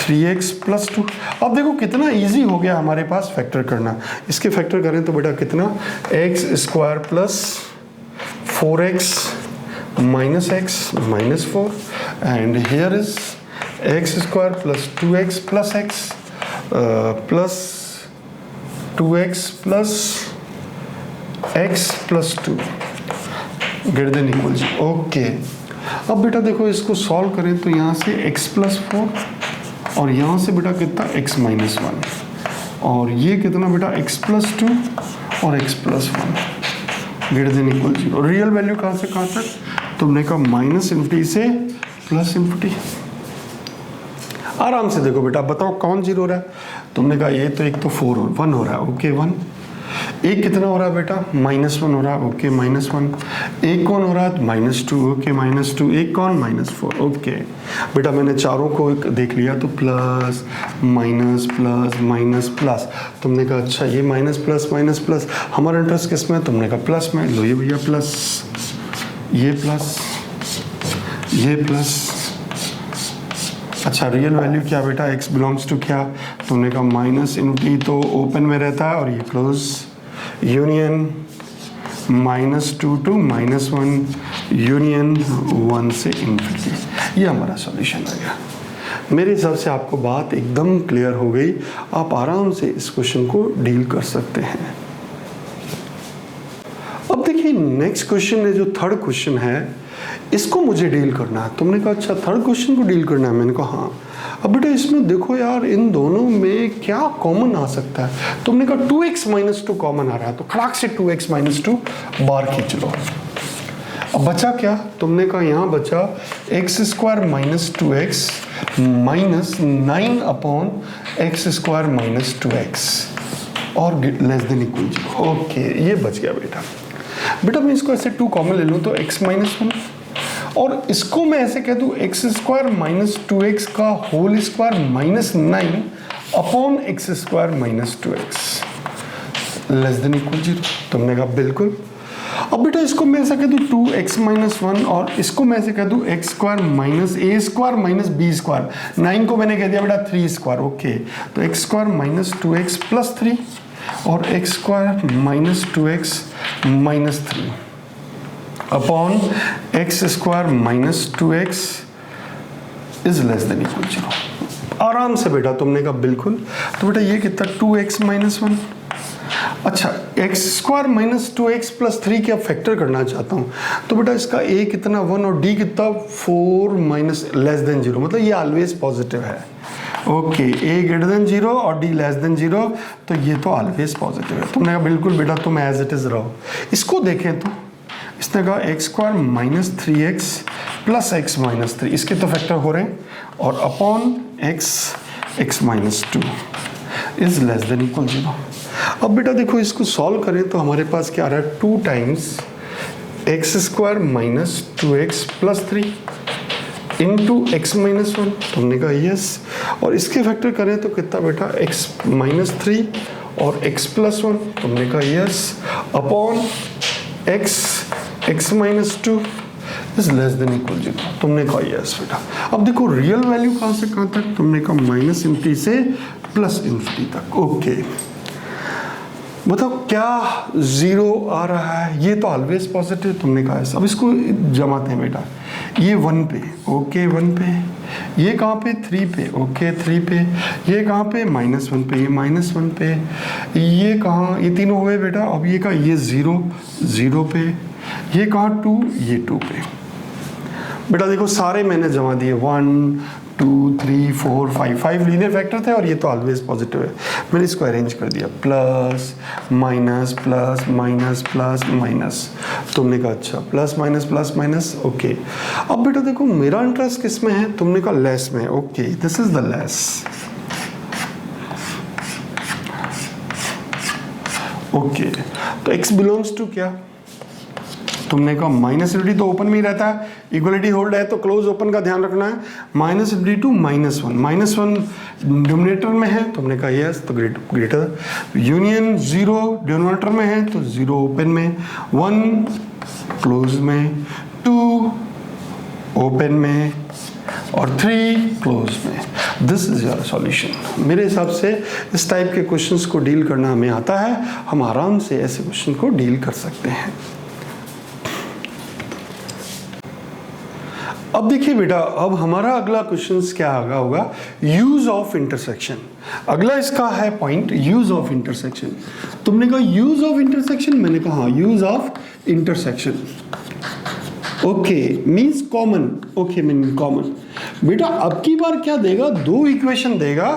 3x plus 2। अब देखो कितना इजी हो गया हमारे पास फैक्टर करना। इसके फैक्टर करें तो बेटा कितना, x square plus 4x minus x minus 4 and here is x square plus 2x plus x plus 2x plus x plus 2 greater than equal 0। Okay, अब बेटा देखो इसको सॉल्व करें तो यहाँ से x प्लस 4 और यहाँ से बेटा कितना x माइनस 1 और ये कितना बेटा x प्लस 2 और x plus 1 greater then equal 0। Real value कहाँ से कहाँ तक, तुमने कहा माइनस इन्फिनिटी से प्लस इन्फिनिटी। आराम से देखो बेटा, बताओ कौन जीरो हो रहा है। तुमने कहा ये तो एक तो 1 हो रहा है, ओके 1। एक कितना हो रहा है बेटा, -1 हो रहा है, ओके -1। एक कौन हो रहा है, -2, ओके -2। एक कौन, -4, ओके। बेटा मैंने चारों को देख लिया तो plus minus plus minus plus. तुमने कहा अच्छा ये माइनस प्लस माइनस प्लस, हमारा इंटरेस्ट किस में है, तुमने कहा प्लस में। लो ये भैया प्लस, ये प्लस, ये प्लस। अच्छा रियल वैल्यू क्या बेटा, x बिलोंग्स टू क्या, तुमने कहा माइनस इनफिनिटी तो ओपन में रहता है और ये क्लोज, यूनियन -2 to -1 यूनियन 1 से इनफिनिटी। ये हमारा सॉल्यूशन आ गया। मेरे हिसाब से आपको बात एकदम क्लियर हो गई, आप आराम से इस क्वेश्चन को डील कर सकते हैं। अब देखिए नेक्स्ट क्वेश्चन है, जो थर्ड क्वेश्चन है इसको मुझे डील करना है। तुमने कहा अच्छा थर्ड क्वेश्चन को डील करना है, मैंने कहा हाँ। अब बेटा इसमें देखो यार इन दोनों में क्या कॉमन आ सकता है। तुमने कहा 2x माइनस 2 कॉमन आ रहा है तो खड़ाक से 2x माइनस 2 बाहर खींच लो। अब बचा क्या, तुमने कहा यहाँ बचा x square minus 2x minus 9 upon x square minus 2x और लेस देन इक्वल 0। ओके ये बच गया बेटा। बेटा मैं इसको ऐसे 2 कॉमन ले लूँ तो x माइनस 1 और इसको मैं ऐसे कह दूँ एक्स स्क्वायर माइनस 2x का whole square minus 9 upon x square minus 2x less than equal 0। तुमने कहा बिल्कुल। अब बेटा इसको मैं ऐसा कह दूँ 2x माइनस 1 और इसको मैं ऐसे कह दूँ x square minus a square minus b square. 9 को मैंने कह दिया बेटा 3 स्क्वायर, ओके। तो x square minus 2x plus 3 और x square minus 2x minus 3 upon x square minus 2x is less than equal 0। आराम से बेटा तुमने कहा बिल्कुल। तो बेटा ये कितना 2x माइनस 1। अच्छा x square minus 2x plus 3 के अब फैक्टर करना चाहता हूँ तो बेटा इसका a कितना 1 और d कितना 4 माइनस लेस देन 0, मतलब ये ऑलवेज पॉजिटिव है। ओके a ग्रेटर देन 0 और d लेस देन 0 तो ये तो ऑलवेज पॉजिटिव है। तुमने कहा बिल्कुल बेटा तुम एज इट इज रहो। इसको देखें तो इसने कहा x square minus 3x plus x minus 3, इसके तो फैक्टर हो रहे हैं और upon x minus 2 is less than equal 0। अब बेटा देखो इसको सॉल्व करें तो हमारे पास क्या आ रहा है 2 times x square minus 2x plus 3 into x minus 1। तुमने कहा यस और इसके फैक्टर करें तो कितना बेटा एक्स माइनस 3 और एक्स प्लस 1। तुमने कहा yes upon x minus 2 is less than equal 0। तुमने कहा यस बेटा। अब देखो रियल वैल्यू कहाँ से कहाँ तक, तुमने कहा माइनस इन्फिनिटी से प्लस इन्फिनिटी तक, ओके। बताओ क्या 0 आ रहा है, ये तो ऑलवेज पॉजिटिव। तुमने कहा अब इसको जमाते हैं बेटा, ये 1 पे, ओके 1 पे, ये कहाँ पे 3 पे, ओके 3 पे, ये कहाँ पे -1 पे, ये -1 पे, ये कहाँ, ये तीनों हुए बेटा। अब ये का ये 0 पे, ये कहाँ 2, ये 2 पे। बेटा देखो सारे मैंने जमा दिए 1 2 3 4 5 लीनियर फैक्टर थे और ये तो ऑलवेज पॉजिटिव है। मैंने इसको अरेंज कर दिया plus minus plus minus plus minus. तुमने कहा अच्छा प्लस माइनस, ओके। अब बेटा देखो मेरा इंटरेस्ट किस में है, तुमने कहा लेस में, okay this is the less, okay. तो x बिलोंग्स टू क्या, तुमने कहा माइनस इन्फिनिटी तो ओपन में ही रहता है, इक्वलिटी होल्ड है तो क्लोज ओपन का ध्यान रखना है। माइनस इन्फिनिटी टू -1 डिनोमिनेटर में है, तुमने कहा यस तो ग्रेटर, यूनियन 0 डिनोमिनेटर में है तो 0 ओपन में, 1 क्लोज में, 2 ओपन में, और 3 क्लोज में। This is your solution. मेरे हिसाब से इस टाइप के क्वेश्चंस को डील करना हमें आता है, हम आराम से ऐसे क्वेश्चन को डील कर सकते हैं। अब देखिए बेटा, अब हमारा अगला क्वेश्चन क्या होगा, यूज ऑफ इंटरसेक्शन। अगला इसका है पॉइंट यूज ऑफ इंटरसेक्शन। तुमने कहा यूज ऑफ इंटरसेक्शन, मैंने कहा use of intersection. Okay means common. Okay mean common. बेटा अब की बार क्या देगा, 2 इक्वेशन देगा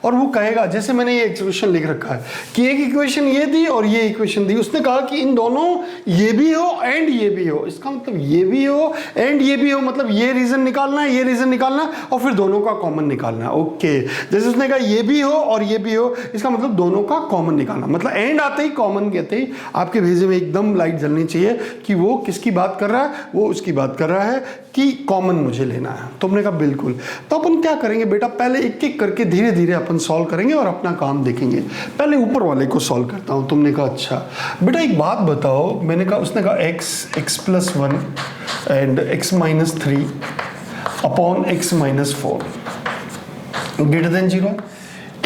और वो कहेगा, जैसे मैंने ये इक्वेशन लिख रखा है कि एक इक्वेशन ये दी और ये इक्वेशन दी, उसने कहा कि इन दोनों ये भी हो एंड ये भी हो। इसका मतलब ये भी हो एंड ये भी हो, मतलब ये रीजन निकालना है, ये रीजन निकालना है और फिर दोनों का कॉमन निकालना है। ओके, जैसे उसने कहा ये भी हो और ये भी हो, इसका मतलब दोनों का कॉमन निकालना। मतलब एंड आते ही, कॉमन कहते ही आपके भेजे में एकदम लाइट जलनी चाहिए कि वो किसकी बात कर रहा है, वो उसकी बात कर रहा है कि कॉमन मुझे लेना है। तो हमने कहा बिल्कुल। तो अपन क्या करेंगे बेटा, पहले एक एक करके धीरे धीरे अपन सॉल्व करेंगे और अपना काम देखेंगे। पहले ऊपर वाले को सॉल्व करता हूं। तुमने कहा अच्छा बेटा एक बात बताओ, मैंने कहा, उसने कहा x+1 and x-3 upon x-4 greater than 0।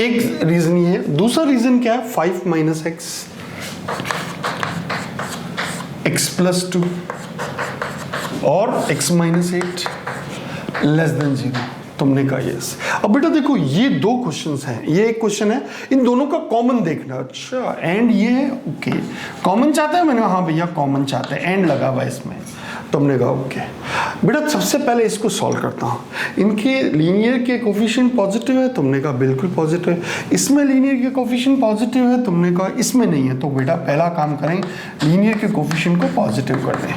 एक रीजन ये है। दूसरा रीजन क्या है, 5 - x+2 और x-8 लेस देन 0। तुमने कहा यस। अब बेटा देखो ये 2 क्वेश्चंस हैं, ये एक क्वेश्चन है, इन दोनों का कॉमन देखना। अच्छा एंड ये है, ओके कॉमन चाहते हैं, मैंने कहा हाँ भैया कॉमन चाहते हैं, एंड लगा हुआ इसमें। तुमने कहा ओके। बेटा सबसे पहले इसको सॉल्व करता हूँ। इनके लीनियर के कोफिशिएंट पॉजिटिव है, तुमने कहा बिल्कुल पॉजिटिव है। इसमें लीनियर के कोफिशिएंट पॉजिटिव है, तुमने कहा इसमें नहीं है। तो बेटा पहला काम करें, लीनियर के कोफिशिएंट को पॉजिटिव कर दें।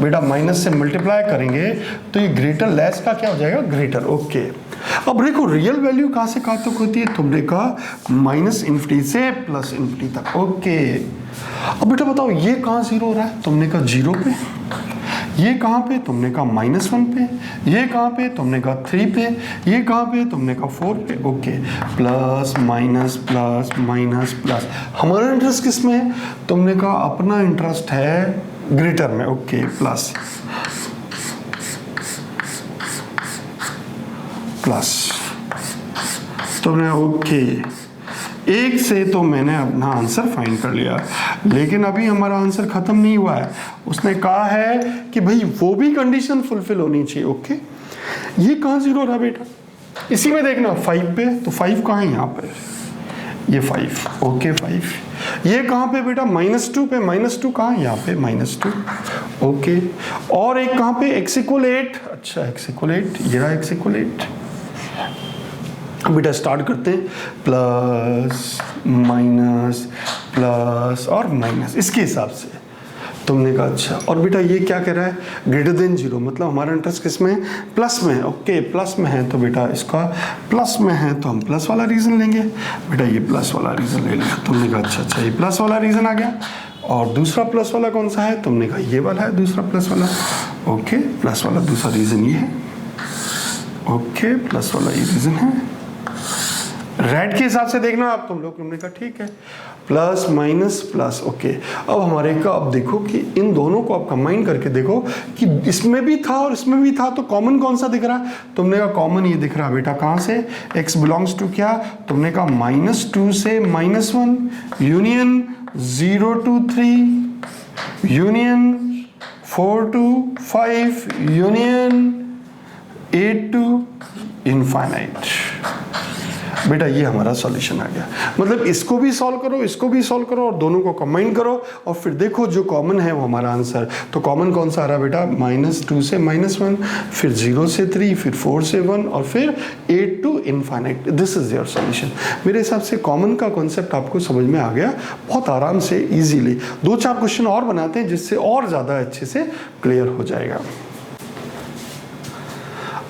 बेटा माइनस से मल्टीप्लाई करेंगे तो ये ग्रेटर लेस का क्या हो जाएगा, ग्रेटर। ओके अब देखो रियल वैल्यू कहाँ से कहाँ तक होती है, तुमने कहा -∞ से +∞ तक। ओके अब बेटा बताओ ये कहाँ 0 हो रहा है, तुमने कहा 0 पे। ये कहाँ पे, तुमने कहा -1 पे। ये कहाँ पे, तुमने कहा 3 पे। ये कहाँ पे, तुमने कहा 4 पे। Okay plus minus plus minus plus. हमारा इंटरेस्ट किस में है, तुमने कहा अपना इंटरेस्ट है ग्रेटर में। Okay plus plus. तुमने ओके एक से तो मैंने अपना आंसर फाइंड कर लिया, लेकिन अभी हमारा आंसर खत्म नहीं हुआ है। उसने कहा है कि भाई वो भी कंडीशन फुलफिल होनी चाहिए। ओके ये कहाँ 0 रहा बेटा, इसी में देखना 5 पे। तो 5 कहाँ है, यहाँ पे ये 5। ओके 5। ये कहाँ पे बेटा, -2 पे। -2 कहाँ, यहाँ पे -2। ओके और एक कहाँ पे, x=8। अच्छा x=8, ये रहा x=8। बेटा स्टार्ट करते हैं, प्लस माइनस प्लस और माइनस इसके हिसाब से। तुमने कहा अच्छा, और बेटा ये क्या कह रहा है, ग्रेटर देन 0, मतलब हमारा इंटरेस्ट किस में है, प्लस में है। ओके प्लस में है तो बेटा इसका प्लस में है तो हम प्लस वाला रीजन लेंगे। बेटा ये प्लस वाला रीजन ले लिया। तुमने कहा अच्छा अच्छा ये प्लस वाला रीजन आ गया। और दूसरा प्लस वाला कौन सा है, तुमने कहा ये वाला है दूसरा प्लस वाला। ओके प्लस वाला दूसरा रीजन ये है। ओके प्लस वाला ये रीजन है। रेड के हिसाब से देखना आप तुम लोग। तुमने कहा ठीक है, प्लस माइनस प्लस। ओके अब हमारे का, अब देखो कि इन दोनों को आप कंबाइन करके देखो कि इसमें भी था और इसमें भी था, तो कॉमन कौन सा दिख रहा है। तुमने कहा कॉमन ये दिख रहा है बेटा, कहाँ से, x बिलोंग्स टू क्या, तुमने कहा -2 से -1 union 0 to 3 union 4 to 5 union 8 to infinite. बेटा ये हमारा सॉल्यूशन आ गया। मतलब इसको भी सॉल्व करो, इसको भी सॉल्व करो और दोनों को कंबाइन करो और फिर देखो जो कॉमन है वो हमारा आंसर। तो कॉमन कौन सा आ रहा है बेटा, -2 से -1, फिर 0 से 3, फिर 4 से 1 और फिर 8 to infinite. This is your solution. मेरे हिसाब से कॉमन का कॉन्सेप्ट आपको समझ में आ गया बहुत आराम से, इजीली। 2-4 क्वेश्चन और बनाते हैं जिससे और ज़्यादा अच्छे से क्लियर हो जाएगा।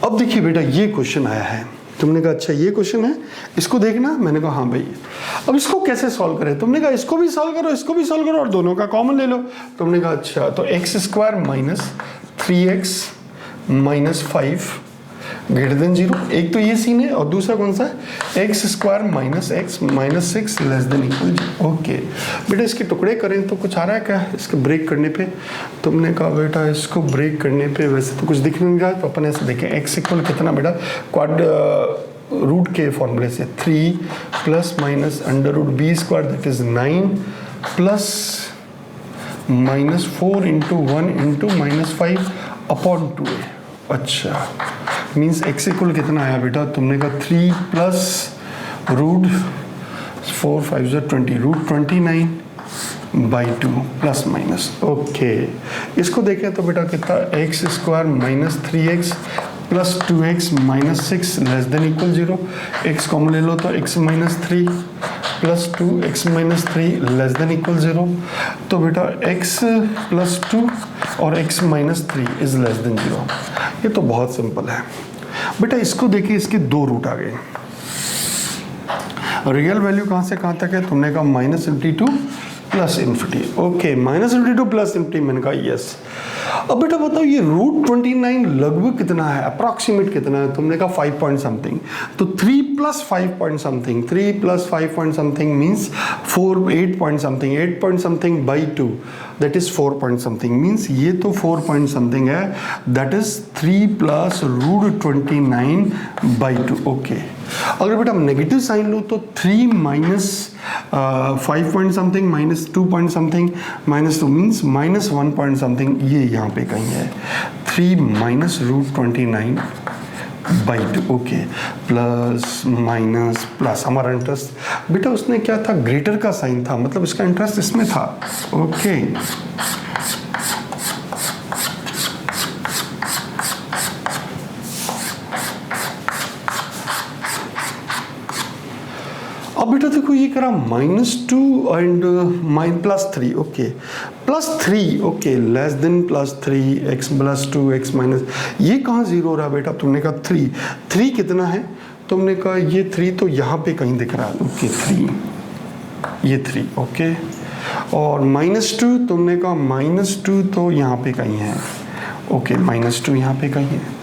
अब देखिए बेटा ये क्वेश्चन आया है, तुमने कहा अच्छा ये क्वेश्चन है, इसको देखना। मैंने कहा हाँ भाई। अब इसको कैसे सॉल्व करें, तुमने कहा इसको भी सॉल्व करो, इसको भी सॉल्व करो और दोनों का कॉमन ले लो। तुमने कहा अच्छा, तो x² - 3x - 5 ग्रेटर देन 0, एक तो ये सीन है और दूसरा कौन सा है, x square minus x minus 6 less than equal 0। Okay बेटा इसके टुकड़े करें तो कुछ आ रहा है क्या इसके ब्रेक करने पे? तुमने कहा बेटा इसको ब्रेक करने पे वैसे तो कुछ दिख नहीं रहा, तो अपन ऐसे देखें एक्स इक्वल कितना बेटा, क्वाड रूट के फॉर्मूले से 3 plus minus under root b square that is 9 plus minus 4 into 1 into minus 5 upon 2 है। अच्छा मीन्स एक्स इक्वल कितना आया बेटा, तुमने कहा 3 plus root 4 5 20 root 29 by 2 plus minus. Okay इसको देखें तो बेटा कितना, x square minus 3x plus 2x minus 6 less than equal 0। X common ले लो तो x minus 3 plus 2x minus 3 less than equal 0। तो बेटा x प्लस 2 और x minus 3 is less than 0। ये तो बहुत सिंपल है बेटा। इसको देखिए इसके दो रूट आ गए, रियल वैल्यू कहाँ से कहाँ तक है, तुमने कहा minus infinity two plus infinity. Okay minus infinity two plus infinity, मैंने कहा यस। अब बेटा बताओ ये रूट 29 लगभग कितना है, अप्रॉक्सीमेट कितना है, तुमने कहा 5 पॉइंट समथिंग। तो 3 plus 5 point something, 3 plus 5 point something means 8 point something, 8 point something by 2 that is 4 point something. Means ये तो 4 पॉइंट समथिंग है, that is 3 plus root 29 by 2। Okay अगर बेटा हम नेगेटिव साइन लो तो 3 minus 5 point something minus 2 point something minus 2 means minus 1 point something, ये यहाँ पे कहीं है 3 minus root 29 by 2। Okay plus minus plus, हमारा इंटरेस्ट बेटा उसने क्या था, ग्रेटर का साइन था, मतलब इसका इंटरेस्ट इसमें था। ओके अब बेटा देखो ये करा -2 and +3। Okay +3 okay less than +3 x plus 2 x minus, ये कहाँ जीरो हो रहा है बेटा, तुमने कहा 3 कितना है, तुमने कहा ये 3 तो यहाँ पे कहीं दिख रहा है। ओके 3 ये 3 ओके, और -2 तुमने कहा -2 तो यहाँ पे कहीं है। ओके -2 यहाँ पे कहीं है।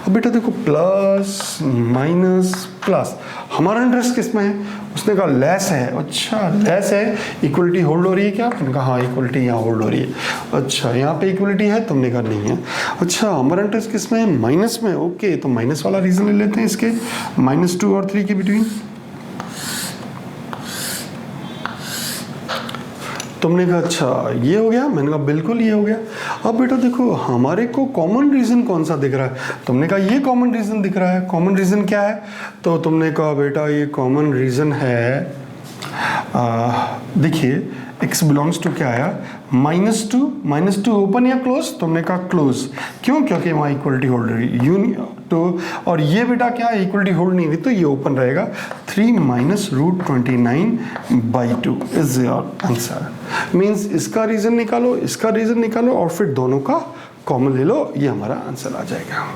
अब बेटा देखो प्लस माइनस प्लस, हमारा इंटरेस्ट किस में है, उसने कहा लेस है। अच्छा लेस है, इक्वलिटी होल्ड हो रही है क्या, तुमने कहा हाँ इक्वलिटी यहाँ होल्ड हो रही है। अच्छा यहाँ पे इक्वलिटी है, तुमने कहा नहीं है। अच्छा हमारा इंटरेस्ट किस में है, माइनस में। ओके तो माइनस वाला रीजन ले लेते हैं इसके, -2 और 3 के बिटवीन। तुमने कहा अच्छा ये हो गया, मैंने कहा बिल्कुल ये हो गया। अब बेटा देखो हमारे को कॉमन रीज़न कौन सा दिख रहा है, तुमने कहा ये कॉमन रीज़न दिख रहा है। कॉमन रीज़न क्या है, तो तुमने कहा बेटा ये कॉमन रीज़न है, देखिए x बिलोंग्स टू क्या आया, -2 ओपन या क्लोज, तुमने कहा क्लोज। क्यों, क्योंकि वहाँ इक्वलिटी होल्ड रही तो, और ये बेटा क्या है इक्वलिटी होल्ड नहीं रही तो ये ओपन रहेगा। 3 minus root 29 by 2 is your answer. मीन्स इसका रीज़न निकालो, इसका रीज़न निकालो और फिर दोनों का कॉमन ले लो, ये हमारा आंसर आ जाएगा।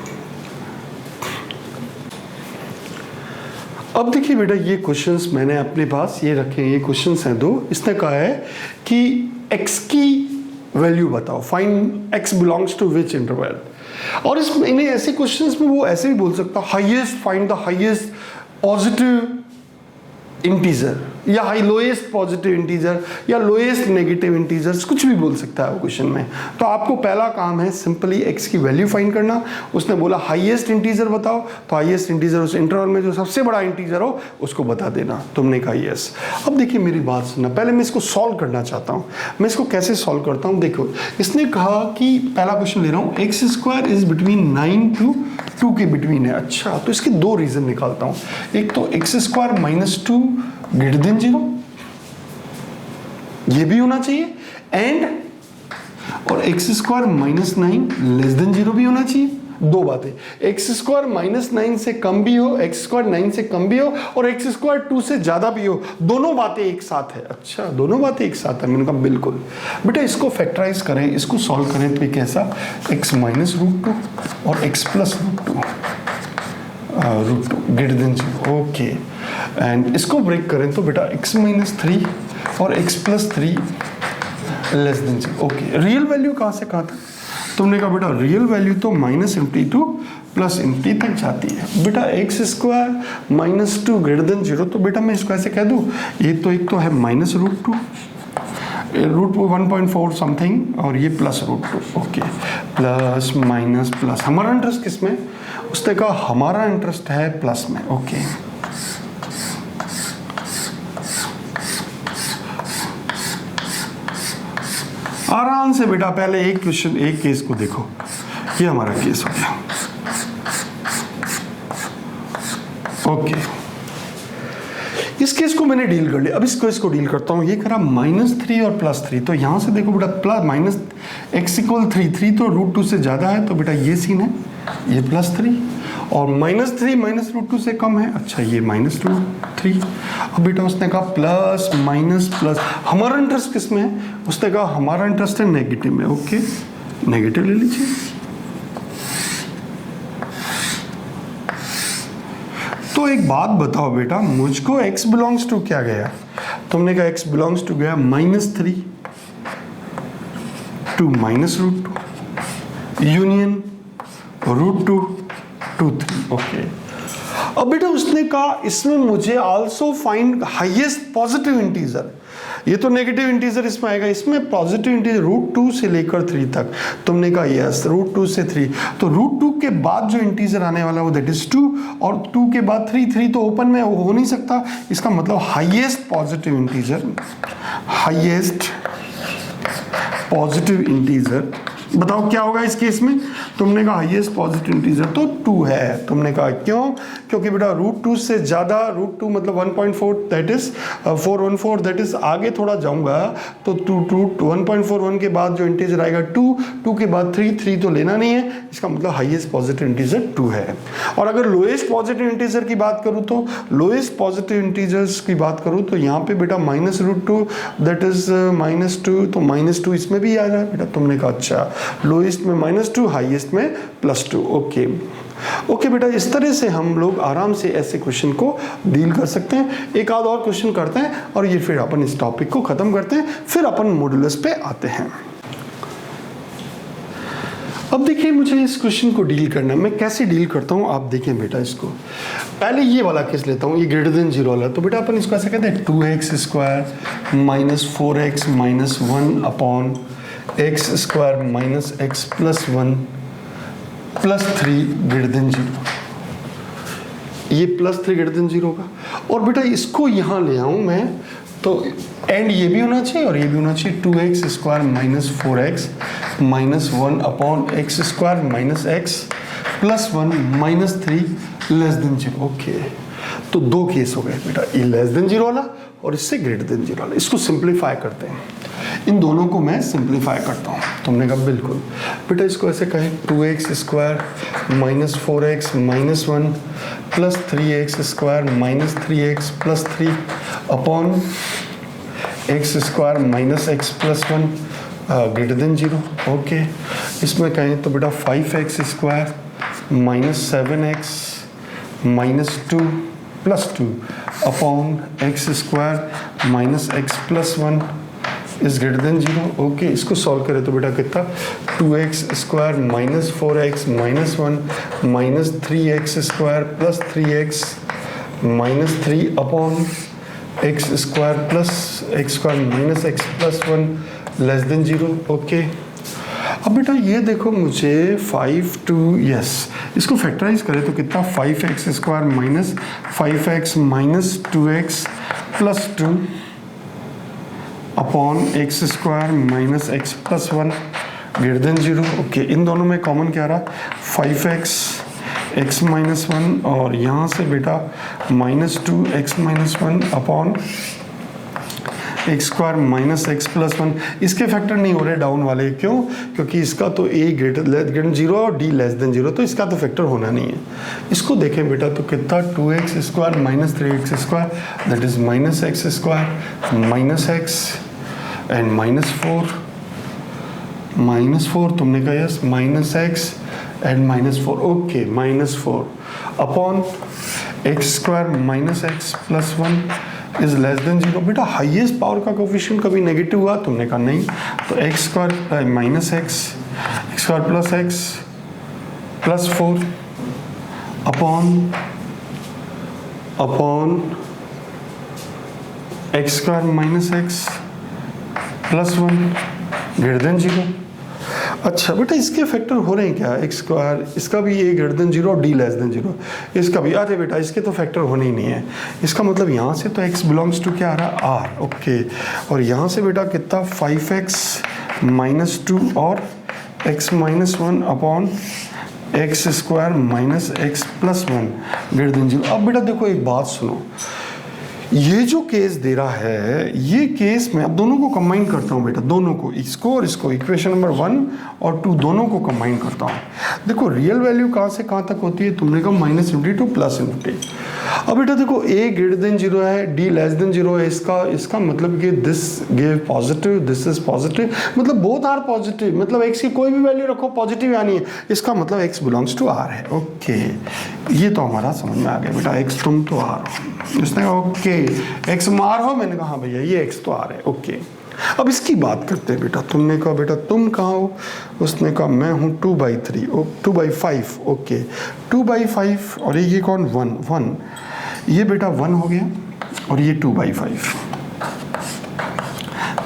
अब देखिए बेटा ये क्वेश्चंस मैंने अपने पास ये रखे हैं, ये क्वेश्चंस हैं 2। इसने कहा है कि x की वैल्यू बताओ, find x belongs to which interval. और इसमें इन्हें ऐसे क्वेश्चंस में वो ऐसे भी बोल सकता, highest find the highest positive integer, या लोएस्ट पॉजिटिव इंटीजर, या लोएस्ट नेगेटिव इंटीजर्स, कुछ भी बोल सकता है वो क्वेश्चन में। तो आपको पहला काम है सिंपली x की वैल्यू फाइंड करना। उसने बोला हाईएस्ट इंटीजर बताओ, तो हाईएस्ट इंटीजर उस इंटरवल में जो सबसे बड़ा इंटीजर हो उसको बता देना। तुमने कहा यस। अब देखिए मेरी बात सुनना, पहले मैं इसको सॉल्व करना चाहता हूँ। मैं इसको कैसे सॉल्व करता हूँ, देखो इसने कहा कि पहला क्वेश्चन ले रहा हूँ, x square is between 9 to 2 के बिटवीन है। अच्छा तो इसके 2 रीजन निकालता हूँ। एक तो एक्स स्क्वायर -2 ग्रेटर देन 0, ये भी होना चाहिए, एंड और एक्स स्क्वायर -9 लेस देन 0 भी होना चाहिए। 2 बातें, एक्स स्क्वायर -9 से कम भी हो, एक्स स्क्वायर 9 से कम भी हो, और एक्स स्क्वायर 2 से ज्यादा भी हो, दोनों बातें एक साथ है। अच्छा दोनों बातें एक साथ है, मैंने कहा बिल्कुल। बेटा इसको फैक्टराइज करें, इसको सॉल्व करें तो ये कैसा, x माइनस √2 और x plus √2 greater than 0। Okay and इसको ब्रेक करें तो बेटा x माइनस 3 और x plus 3 less than 0। Okay real value कहाँ से कहाँ तक, तुमने कहा बेटा रियल वैल्यू तो minus infinity two plus infinity तक जाती है। बेटा x square minus two greater than zero, तो बेटा मैं इसको ऐसे कह दूँ, ये तो एक तो है minus root two, root 1.4 something, और ये plus root two. Okay, plus minus plus, हमारा इंटरेस्ट किस में? उसने कहा हमारा इंटरेस्ट है प्लस में। ओके, आराम से बेटा पहले एक क्वेश्चन, एक केस को देखो, ये हमारा केस हो गया। ओके, इस केस को मैंने डील कर लिया। अब इस केस को डील करता हूँ। ये करा -3 और +3, तो यहाँ से देखो बेटा प्लस माइनस x इक्वल 3 तो रूट 2 से ज़्यादा है, तो बेटा ये सीन है, ये +3, और -3 माइनस रूट 2 से कम है, अच्छा ये -√3। अब बेटा उसने कहा प्लस माइनस प्लस, हमारा इंटरेस्ट किस में है? उसने कहा हमारा इंटरेस्ट है नेगेटिव में। ओके, नेगेटिव ले लीजिए। तो एक बात बताओ बेटा, मुझको x बिलोंग्स टू क्या गया? तुमने कहा x बिलोंग्स टू गया -3 टू -√2 यूनियन √2 टू 3। ओके, अब बेटा उसने कहा इसमें मुझे also find highest positive integer. ये तो नेगेटिव इंटीजर इसमें आएगा, इसमें पॉजिटिव इंटीजर √2 से लेकर 3 तक। तुमने कहा यस, √2 से 3, तो √2 के बाद जो इंटीजर आने वाला है वो दैट इज 2, और 2 के बाद 3 तो ओपन में हो नहीं सकता। इसका मतलब highest positive integer, highest positive integer, बताओ क्या होगा इस केस में? तुमने कहा हाईएस्ट पॉजिटिव इंटीजर तो 2 है। तुमने कहा क्यों? क्योंकि बेटा √2 से ज़्यादा, √2 मतलब 1.4 दैट इज 414, दैट इज आगे थोड़ा जाऊंगा तो 1.41 के बाद जो इंटीजर आएगा 2 के बाद 3 तो लेना नहीं है, इसका मतलब हाईएस्ट पॉजिटिव इंटीजर 2 है। और अगर लोएस्ट पॉजिटिव इंटीजर की बात करूँ तो लोएस्ट पॉजिटिव इंटीजर्स की बात करूँ तो यहाँ पे बेटा -√2 दैट इज -2, तो -2 इसमें भी आ रहा है बेटा। तुमने कहा अच्छा, लोएस्ट में -2, हाईएस्ट में +2। ओके बेटा, इस तरह से हम लोग आराम से ऐसे क्वेश्चन को डील कर सकते हैं। एक आध और क्वेश्चन करते हैं और ये फिर अपन इस टॉपिक को खत्म करते हैं, फिर अपन मॉडुलस पे आते हैं। अब देखिए मुझे इस क्वेश्चन को डील करना है, मैं कैसे डील करता हूँ आप देखें बेटा। इसको पहले ये वाला केस लेता हूँ, ये ग्रेटर देन 0 वाला, तो बेटा अपन इसको ऐसे कहते हैं 2x square -4x -1 upon x square -x + 1 + 3 greater than 0। ये +3 ग्रेटर देन 0 का, और बेटा इसको यहाँ ले आऊँ मैं तो एंड ये भी होना चाहिए और ये भी होना चाहिए। 2x square -4x -1 upon x square -x + 1 -3 less than 0। Okay, तो दो केस हो गए बेटा, ये लेस देन 0 वाला और इससे ग्रेटर देन 0 वाला। इसको सिंप्लीफाई करते हैं, इन दोनों को मैं सिंप्लीफाई करता हूँ। तुमने कहा बिल्कुल बेटा, इसको ऐसे कहें 2x square -4x -1 + 3x square -3x + 3 upon x square -x + 1 greater than 0। Okay, इसमें कहें तो बेटा 5x square -7x -2 + 2 upon x square -x + 1 is greater than 0। Okay, इसको सॉल्व करें तो बेटा कितना, 2x square -4x -1 -3x square + 3x -3 upon x square plus x square -x + 1 less than 0। Okay, अब बेटा ये देखो मुझे 5 2 यस, इसको फैक्टराइज करें तो कितना, 5x square -5x -2x + 2 upon x square -x + 1 greater than 0। Okay, इन दोनों में कॉमन क्या रहा, 5x x -1 और यहाँ से बेटा -2x -1 upon x square -x + 1। इसके फैक्टर नहीं हो रहे डाउन वाले, क्यों? क्योंकि इसका तो a ग्रेटर देन 0 और d लेस देन 0, तो इसका तो फैक्टर होना नहीं है। इसको देखें बेटा तो कितना, 2x square -3x square that is -x square -x and -4 तुमने कहा yes, -x and -4। Okay, -4 upon x square -x + 1 is less than 0। बेटा हाईएस्ट पावर का कोफिशिएंट कभी नेगेटिव हुआ? तुमने कहा नहीं, तो x square -x x square plus x plus 4 upon x square minus x plus 1 greater than 0। अच्छा बेटा इसके फैक्टर हो रहे हैं क्या, एक्स स्क्वायर, इसका भी ए ग्रेटर देन 0 और डी लेस देन 0, इसका भी। अरे बेटा इसके तो फैक्टर होने ही नहीं है, इसका मतलब यहाँ से तो x बिलोंग्स टू क्या आ रहा है, आर, ओके। और यहाँ से बेटा कितना 5x माइनस 2 और x minus 1 upon x square minus x plus 1 greater than 0। अब बेटा देखो एक बात सुनो, ये जो केस दे रहा है, ये केस में अब दोनों को कंबाइन करता हूँ बेटा, दोनों को, इसको और इसको, इक्वेशन नंबर 1 और 2 दोनों को कंबाइन करता हूँ। देखो रियल वैल्यू कहाँ से कहाँ तक होती है, तुमने कहा minus infinity two plus infinity. अब बेटा देखो a ग्रेटर देन 0 है, d लेस देन 0 है, इसका मतलब कि this give positive, this is positive, मतलब बोथ आर पॉजिटिव, मतलब x की कोई भी वैल्यू रखो पॉजिटिव आनी है, इसका मतलब x बिलोंग्स टू r है, ओके। ये तो हमारा समझ में आ गया बेटा, x तुम तो r हो। उसने कहा ओके x मार हो, मैंने कहा हाँ भैया ये x तो r है, ओके। अब इसकी बात करते हैं बेटा, तुमने कहा बेटा तुम कहाँ हो, उसने कहा मैं हूँ 2/3, 2/5, ओके 2/5, और ये कौन 1, ये बेटा 1 हो गया, और ये 2/5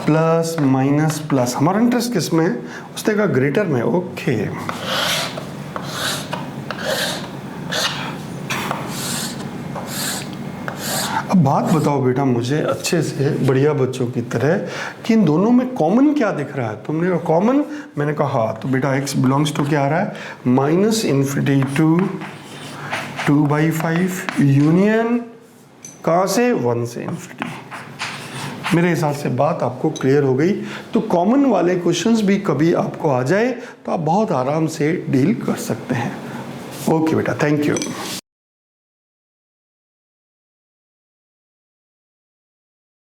प्लस माइनस प्लस, हमारा इंटरेस्ट किस में है, उसने कहा ग्रेटर में, ओके। अब बात बताओ बेटा मुझे अच्छे से, बढ़िया बच्चों की तरह, कि इन दोनों में कॉमन क्या दिख रहा है। तुमने कहा कॉमन, मैंने कहा हाँ, तो बेटा x बिलोंग्स टू क्या आ रहा है, माइनस इन्फिनिटी टू 2/5 यूनियन कहाँ से, 1 से इन्फिनिटी। मेरे हिसाब से बात आपको क्लियर हो गई। तो कॉमन वाले क्वेश्चंस भी कभी आपको आ जाए तो आप बहुत आराम से डील कर सकते हैं। ओके बेटा, थैंक यू।